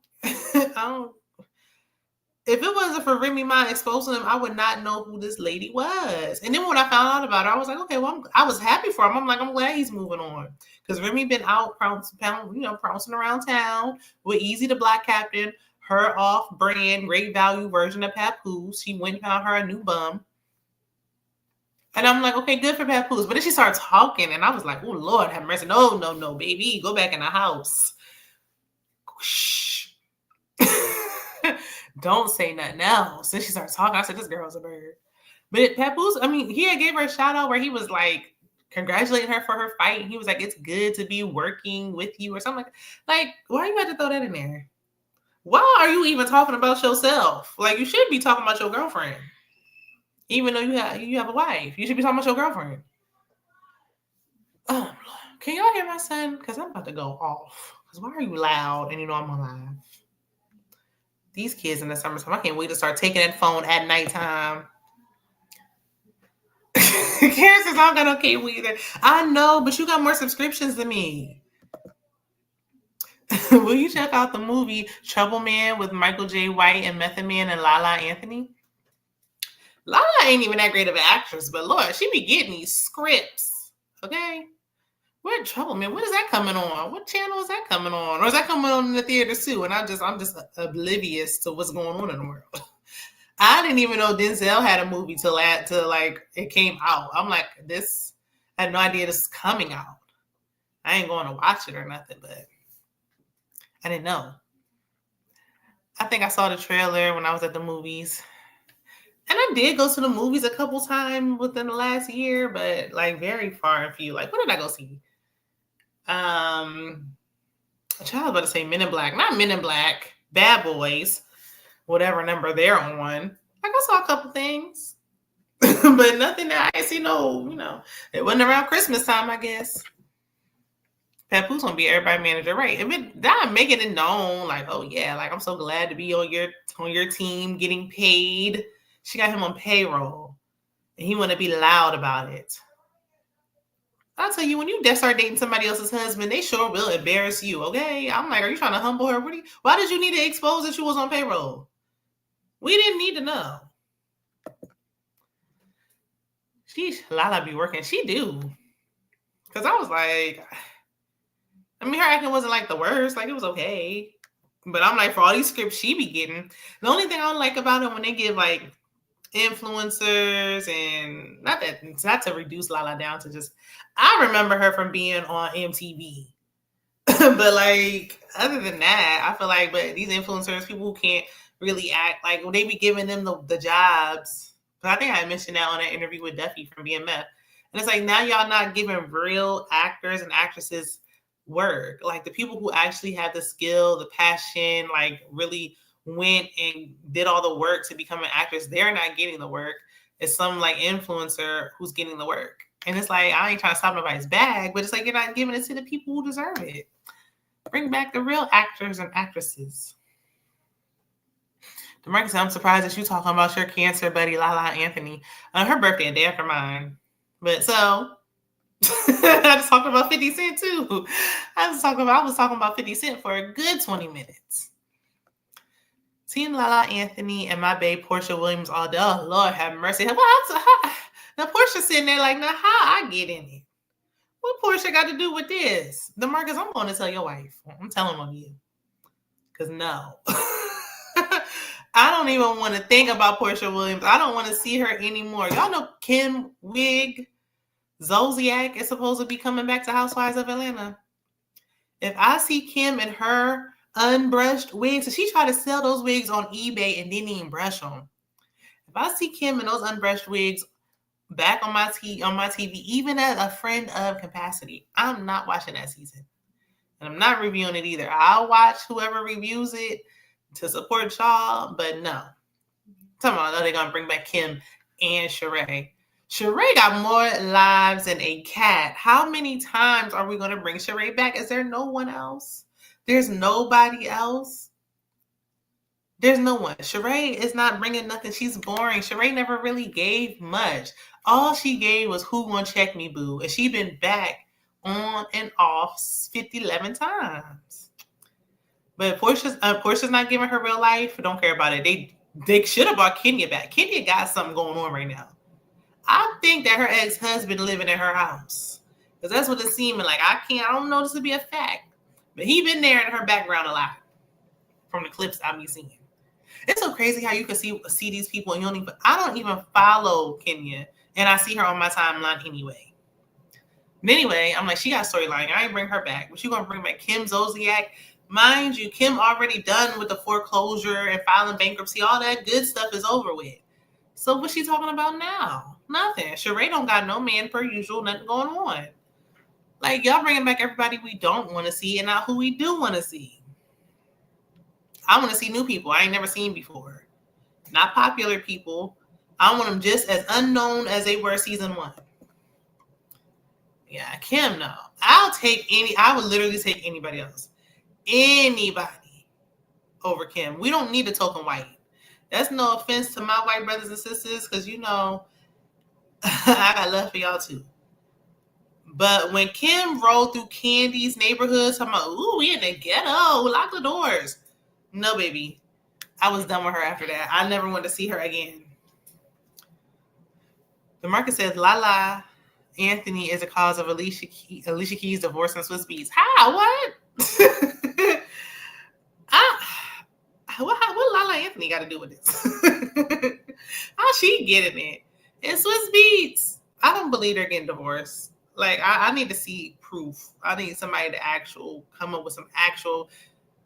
If it wasn't for Remy Ma exposing him, I would not know who this lady was. And then when I found out about her, I was like, okay, well, I was happy for him. I'm like, I'm glad he's moving on. Because Remy been out pouncing around town with Easy the Black Captain, her off-brand, great value version of Papoose. She went and found her a new bum. And I'm like, okay, good for Papoose. But then she started talking, and I was like, oh, Lord, have mercy. No, baby. Go back in the house. Shh. Don't say nothing else. Then she started talking. I said, this girl's a bird. But Papoose, he had gave her a shout out where he was like, congratulating her for her fight. He was like, it's good to be working with you or something like, why you had to throw that in there? Why are you even talking about yourself? Like, you should be talking about your girlfriend. Even though you have a wife. You should be talking about your girlfriend. Oh, can y'all hear my son? Because I'm about to go off. Because why are you loud and you know I'm on live? These kids in the summertime, I can't wait to start taking that phone at nighttime. Karen says I'm gonna cable either. I know, but you got more subscriptions than me. Will you check out the movie Trouble Man with Michael J. White and Method Man and Lala Anthony? Lala ain't even that great of an actress, but Lord, she be getting these scripts. Okay? What Trouble Man? What is that coming on? What channel is that coming on? Or is that coming on in the theater too? And I'm just oblivious to what's going on in the world. I didn't even know Denzel had a movie till like it came out. I'm like, this, I had no idea this is coming out. I ain't going to watch it or nothing, but I didn't know. I think I saw the trailer when I was at the movies. And I did go to the movies a couple times within the last year, but like very far and few. Like, what did I go see? A child about to say Men in Black. Not Men in Black. Bad Boys. Whatever number they're on. Like, I saw a couple things. But nothing that I see, it wasn't around Christmas time, I guess. Papoose gonna be everybody manager, right? If that making it known, like, oh yeah, like I'm so glad to be on your team, getting paid. She got him on payroll, and he want to be loud about it. I'll tell you, when you start dating somebody else's husband, they sure will embarrass you. Okay, I'm like, are you trying to humble her? Why did you need to expose that you was on payroll? We didn't need to know. Lala be working. She do, because I was like. I mean, her acting wasn't like the worst. Like, it was okay. But I'm like, for all these scripts she be getting, the only thing I don't like about it when they give like influencers and not to reduce Lala down to just, I remember her from being on MTV. But like, other than that, I feel like, but these influencers, people who can't really act, like when they be giving them the jobs. But I think I mentioned that on an interview with Duffy from BMF. And it's like, now y'all not giving real actors and actresses work. Like the people who actually have the skill, the passion, like really went and did all the work to become an actress, they're not getting the work. It's some like influencer who's getting the work. And it's like, I ain't trying to stop nobody's bag, but it's like, you're not giving it to the people who deserve it. Bring back the real actors and actresses. DeMarcus said, I'm surprised that you talking about your cancer buddy, Lala Anthony. Her birthday a day after mine. But so I was talking about 50 Cent too. I was talking about 50 Cent for a good 20 minutes. Seeing Lala Anthony and my babe Portia Williams all day. Oh, Lord have mercy. Now Portia sitting there like, now how I get in it? What Portia got to do with this? DeMarcus, I'm going to tell your wife. I'm telling on you. Because no. I don't even want to think about Portia Williams. I don't want to see her anymore. Y'all know Kim Wig Zolciak is supposed to be coming back to Housewives of Atlanta. If I see Kim and her unbrushed wigs, so she tried to sell those wigs on eBay and didn't even brush them. If I see Kim and those unbrushed wigs back on my TV, even as a friend of Capacity, I'm not watching that season. And I'm not reviewing it either. I'll watch whoever reviews it to support y'all, but no. Talking about they're going to bring back Kim and Sheree. Sheree got more lives than a cat. How many times are we going to bring Sheree back? Is there no one else? There's nobody else? There's no one. Sheree is not bringing nothing. She's boring. Sheree never really gave much. All she gave was Who Gonna Check Me, Boo? And she been back on and off 11 times. But Portia's not giving her real life. Don't care about it. They should have brought Kenya back. Kenya got something going on right now. I think that her ex-husband living in her house. Because that's what it's seeming like. I don't know this to be a fact. But he been there in her background a lot. From the clips I be seeing. It's so crazy how you can see these people and I don't even follow Kenya. And I see her on my timeline anyway. But anyway, I'm like, she got a storyline. I ain't bring her back. But you gonna bring back Kim Zolciak. Mind you, Kim already done with the foreclosure and filing bankruptcy. All that good stuff is over with. So what's she talking about now? Nothing. Sheree don't got no man per usual. Nothing going on. Like, y'all bringing back everybody we don't want to see and not who we do want to see. I want to see new people I ain't never seen before. Not popular people. I want them just as unknown as they were season 1. Yeah, Kim, no. I would literally take anybody else. Anybody over Kim. We don't need a token white. That's no offense to my white brothers and sisters, because I got love for y'all too. But when Kim rolled through Candy's neighborhood, talking about, ooh, we in the ghetto, lock the doors. No, baby. I was done with her after that. I never want to see her again. The market says Lala Anthony is a cause of Alicia Keys' divorce and Swiss Beats. How? What? What Lala Anthony got to do with this? How she getting it? And Swiss Beats. I don't believe they're getting divorced. Like, I need to see proof. I need somebody to come up with some actual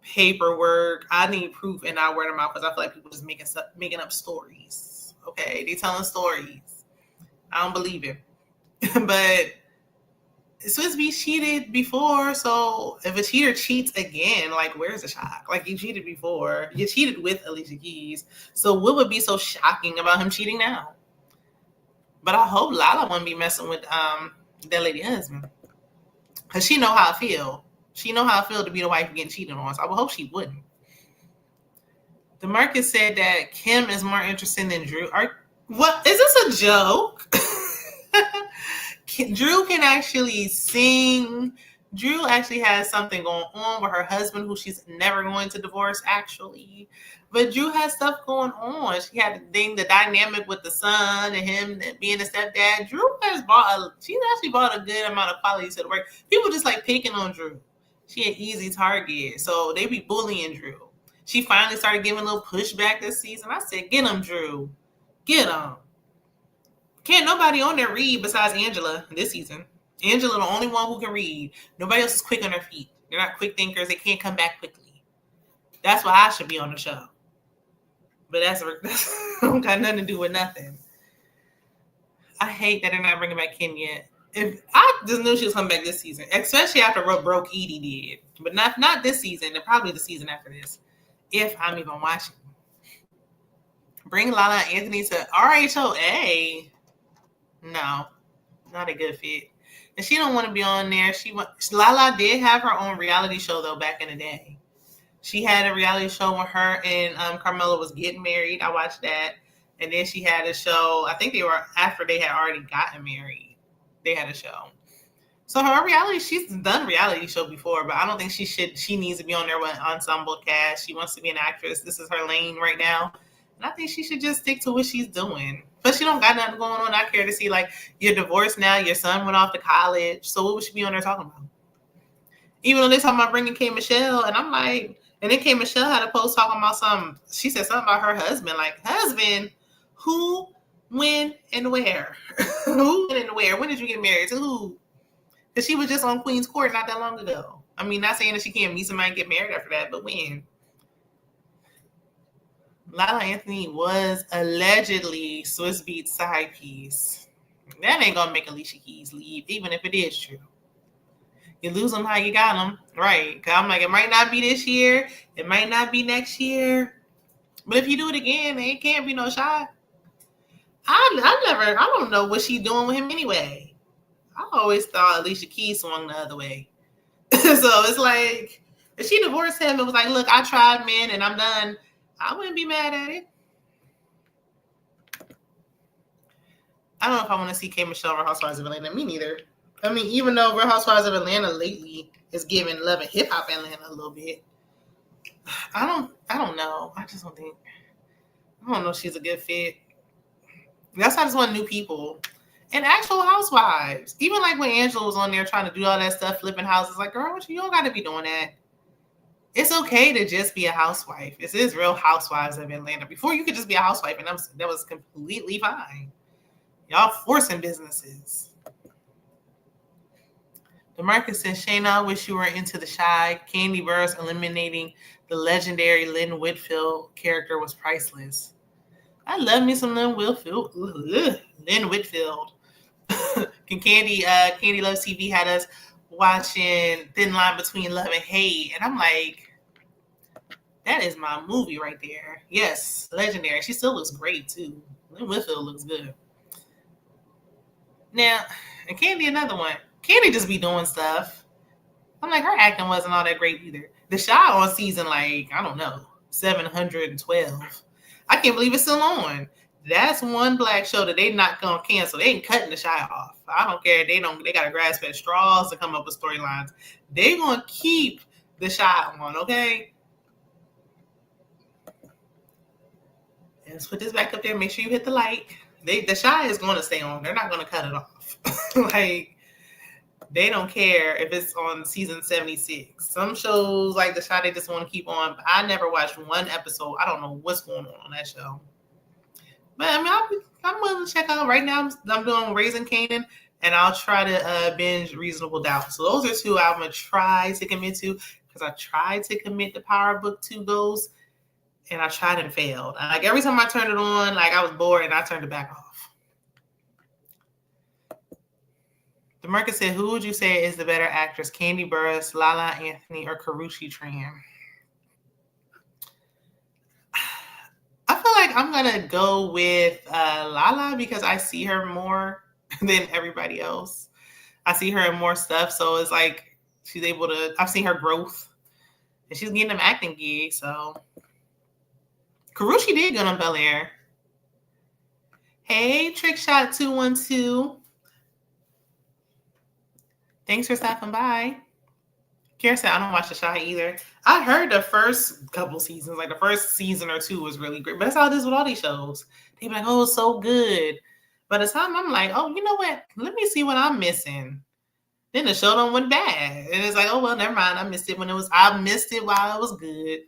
paperwork. I need proof and not word of mouth, because I feel like people just making up stories. Okay, they telling stories. I don't believe it. But Swiss Beats cheated before, so if a cheater cheats again, like, where's the shock? Like, you cheated before. You cheated with Alicia Keys. So what would be so shocking about him cheating now? But I hope Lala won't be messing with that lady husband, because she know how I feel. She know how I feel to be the wife getting cheated on. So I would hope she wouldn't. The market said that Kim is more interesting than Drew. What is this a joke? Drew can actually sing. Drew actually has something going on with her husband, who she's never going to divorce, actually. But Drew has stuff going on. She had the dynamic with the son and him being a stepdad. Drew she's actually brought a good amount of quality to the work. People just like picking on Drew. She an easy target, so they be bullying Drew. She finally started giving a little pushback this season. I said, get him, Drew. Get him. Can't nobody on there read besides Angela this season. Angela, the only one who can read. Nobody else is quick on their feet. They're not quick thinkers. They can't come back quickly. That's why I should be on the show. But that's don't got nothing to do with nothing. I hate that they're not bringing back Kim yet. If I just knew she was coming back this season, especially after what Broke Edie did. But not this season, and probably the season after this, if I'm even watching. Bring Lala Anthony to RHOA. No, not a good fit. And she don't want to be on there. Lala did have her own reality show, though, back in the day. She had a reality show when her and Carmela was getting married. I watched that. And then she had a show, I think after they had already gotten married. They had a show. So she's done a reality show before, but I don't think she needs to be on there with ensemble cast. She wants to be an actress. This is her lane right now. And I think she should just stick to what she's doing. Plus, she don't got nothing going on. I care to see, like, you're divorced now. Your son went off to college. So what would she be on there talking about? Even though they're talking about bringing K. Michelle, and I'm like, and then K. Michelle had a post talking about she said something about her husband. Like, husband? Who, when, and where? Who, when, and where? When did you get married? To who? Because she was just on Queen's Court not that long ago. I mean, not saying that she can't meet somebody and get married after that, but when? Lala Anthony was allegedly Swiss Beats' side piece. That ain't gonna make Alicia Keys leave, even if it is true. You lose them how you got them, right? Because I'm like, it might not be this year, it might not be next year, but if you do it again, it can't be no shot. I don't know what she's doing with him anyway. I always thought Alicia Keys swung the other way. So it's like, if she divorced him and was like, look, I tried men and I'm done, I wouldn't be mad at it. I don't know if I want to see K. Michelle Real Housewives of Atlanta. Me neither. I mean, even though Real Housewives of Atlanta lately is giving Love and Hip Hop Atlanta a little bit, I don't know. I don't know if she's a good fit. That's why I just want new people. And actual housewives. Even like when Angela was on there trying to do all that stuff, flipping houses, like, girl, you don't got to be doing that. It's okay to just be a housewife. This is Real Housewives of Atlanta. Before, you could just be a housewife, and that was completely fine. Y'all forcing businesses. The market says, Shayna, I wish you were into the shy. Candy Burris eliminating the legendary Lynn Whitfield character was priceless. I love me some Lynn Whitfield. Lynn Whitfield. Candy Loves TV had us watching Thin Line Between Love and Hate. And I'm like, That is my movie right there. Yes, legendary. She still looks great too. Lynn Whitfield looks good. Now, and Candy, another one. Candy just be doing stuff. I'm like, her acting wasn't all that great either. The Shy on season, like, I don't know, 712. I can't believe it's still on. That's one black show that they not gonna cancel. They ain't cutting the Shy off. I don't care. They gotta grasp at straws to come up with storylines. They gonna keep the Shy on, okay? And let's put this back up there. Make sure you hit the like. The Shy is gonna stay on. They're not gonna cut it off. Like, they don't care if it's on season 76. Some shows like The Shot, they just want to keep on. I never watched one episode. I don't know what's going on that show. But I mean, I'm willing to check out. Right now, I'm doing Raising Kanan, and I'll try to binge Reasonable Doubt. So those are two I'm going to try to commit to, because I tried to commit to Power Book 2 Ghosts, and I tried and failed. And like every time I turned it on, like I was bored, and I turned it back off. The market said, who would you say is the better actress, Candy Burruss, Lala Anthony, or Karrueche Tran? I feel like I'm going to go with Lala because I see her more than everybody else. I see her in more stuff, so it's like she's able to, I've seen her growth, and she's getting them acting gigs, so. Karrueche did good on Bel-Air. Hey, Trickshot212. Thanks for stopping by. Kara said, I don't watch The Shy either. I heard the first couple seasons, like the first season or two was really great. But that's how it is with all these shows. They be like, oh, it's so good. By the time I'm like, oh, you know what? Let me see what I'm missing. Then the show done went bad. And it's like, oh, well, never mind. I missed it while it was good.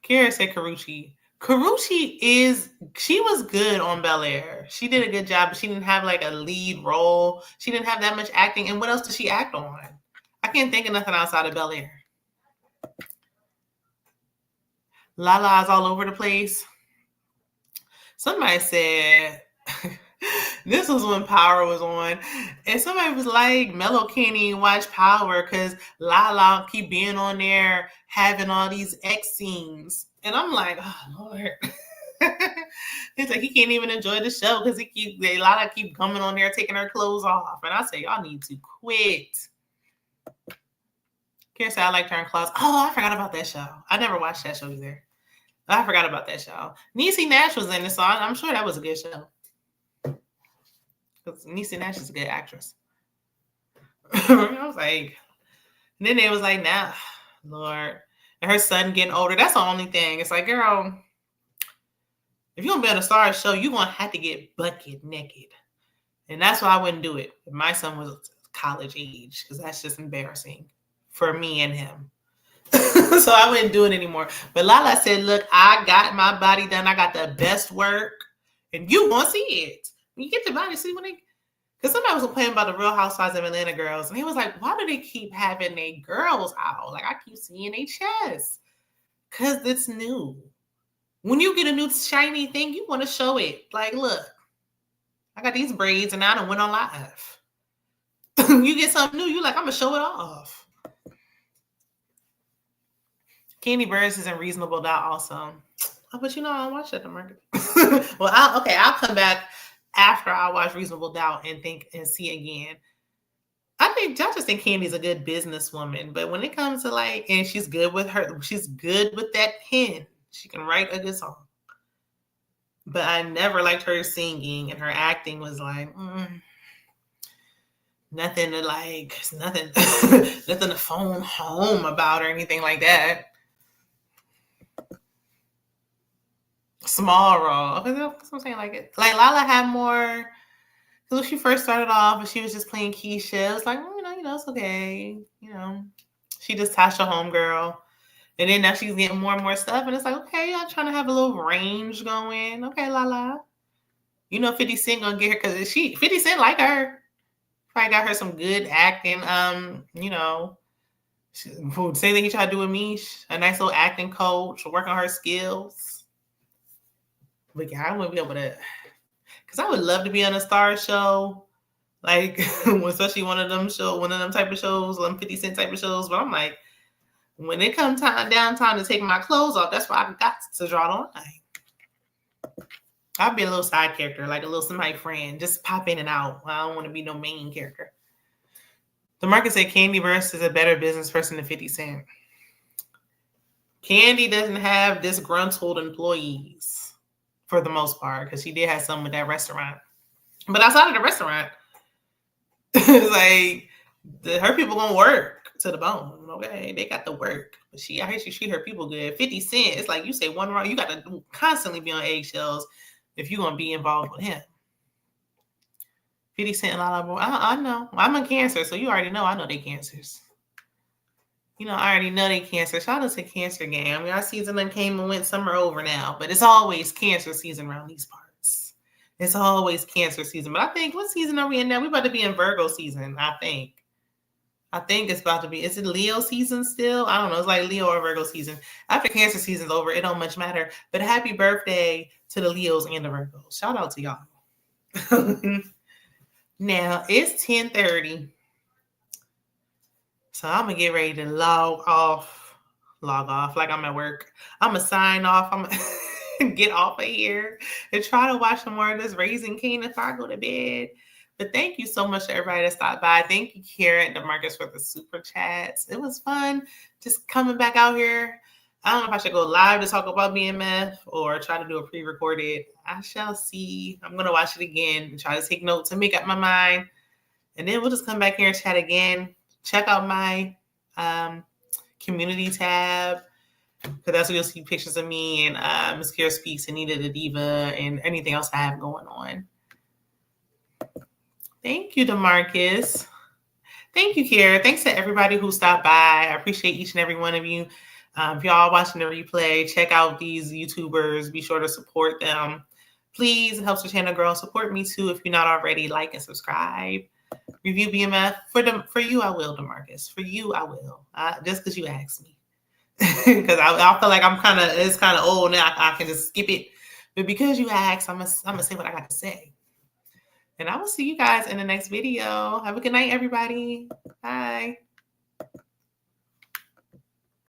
Kara said Karrueche. Karrueche she was good on Bel-Air. She did a good job, but she didn't have like a lead role. She didn't have that much acting. And what else did she act on? I can't think of nothing outside of Bel-Air. Lala's all over the place. Somebody said, this was when Power was on, and somebody was like, Mello can't even watch Power because Lala keep being on there having all these X scenes. And I'm like, oh, Lord. It's like he can't even enjoy the show because Lala keep coming on there taking her clothes off. And I say, y'all need to quit. Karen said, I liked her in Claws. Oh, I forgot about that show. I never watched that show either. I forgot about that show. Niecy Nash was in it, so I'm sure that was a good show. Because Niecy Nash is a good actress. I was like, and then they was like, nah, Lord. And her son getting older. That's the only thing. It's like, girl, if you're going to be on a star show, you're going to have to get bucket naked. And that's why I wouldn't do it if my son was college age, because that's just embarrassing for me and him. So I wouldn't do it anymore. But Lala said, look, I got my body done. I got the best work. And you want to see it. When you get your body, see when they... Because somebody was complaining about the Real Housewives of Atlanta girls. And he was like, why do they keep having their girls out? Like, I keep seeing their chests. Because it's new. When you get a new shiny thing, you want to show it. Like, look, I got these braids and I done went on live. You get something new, you like, I'm going to show it off. Candy Burruss is in Reasonable Doubt also. Oh, but you know, I don't watch that the market. Well, I'll come back after I watch Reasonable Doubt and think and see again. I just think Candy's a good businesswoman, but when it comes to like, and she's good with that pen. She can write a good song. But I never liked her singing, and her acting was like, nothing to like, nothing to phone home about or anything like that. Small role. Okay, that's what I'm saying. Like Lala had more. Because when she first started off, and she was just playing Keisha, it was like, it's okay. She just Tasha homegirl. And then now she's getting more and more stuff, and it's like, okay, y'all trying to have a little range going. Okay, Lala. 50 Cent gonna get her because 50 Cent like her. Probably got her some good acting. Same thing he tried to do with me. A nice little acting coach, work on her skills. But yeah, I wouldn't be able to, because I would love to be on a star show, like especially one of them type of shows, 50 Cent type of shows. But I'm like, When it comes down time to take my clothes off, that's why I got to draw the line. I'll be a little side character, like a little somebody friend, just pop in and out. I don't want to be no main character. The market said Candy Burst is a better business person than 50 Cent. Candy doesn't have disgruntled employees for the most part, because she did have some with that restaurant. But outside of the restaurant, it's like her people gonna work to the bone. Okay, they got to work. But I heard she treat her people good. 50 Cent, it's like you say one wrong, you got to constantly be on eggshells if you're gonna be involved with him. 50 Cent and Lala Boy, I know. I'm a Cancer, so you already know I know they Cancers. You know, I already know they Cancer. Shout out to Cancer Gang. I mean, our season done came and went, summer over now, but it's always Cancer season around these parts. It's always Cancer season. But I think, what season are we in now? We're about to be in Virgo season, I think. It's about to be, is it Leo season still? I don't know. It's like Leo or Virgo season. After Cancer season's over, it don't much matter. But happy birthday to the Leos and the Virgos. Shout out to y'all. Now, it's 10:30. So I'm going to get ready to log off like I'm at work. I'm going to sign off. I'm going to get off of here and try to watch some more of this Raising King if I go to bed. But thank you so much to everybody that stopped by. Thank you, Kara and DeMarcus, for the super chats. It was fun just coming back out here. I don't know if I should go live to talk about BMF or try to do a pre-recorded. I shall see. I'm going to watch it again and try to take notes and make up my mind. And then we'll just come back here and chat again. Check out my community tab, because that's where you'll see pictures of me and Miss Kara Speaks, Anita the Diva, and anything else I have going on. Thank you, DeMarcus. Thank you, Kara. Thanks to everybody who stopped by. I appreciate each and every one of you. If y'all watching the replay, check out these YouTubers. Be sure to support them. Please, it helps the channel grow. Support me too if you're not already. Like and subscribe. Review BMF. For you, I will, DeMarcus. For you, I will. Just because you asked me. Because I feel like it's kind of old now. I can just skip it. But because you asked, I'm gonna say what I got to say. And I will see you guys in the next video. Have a good night, everybody. Bye.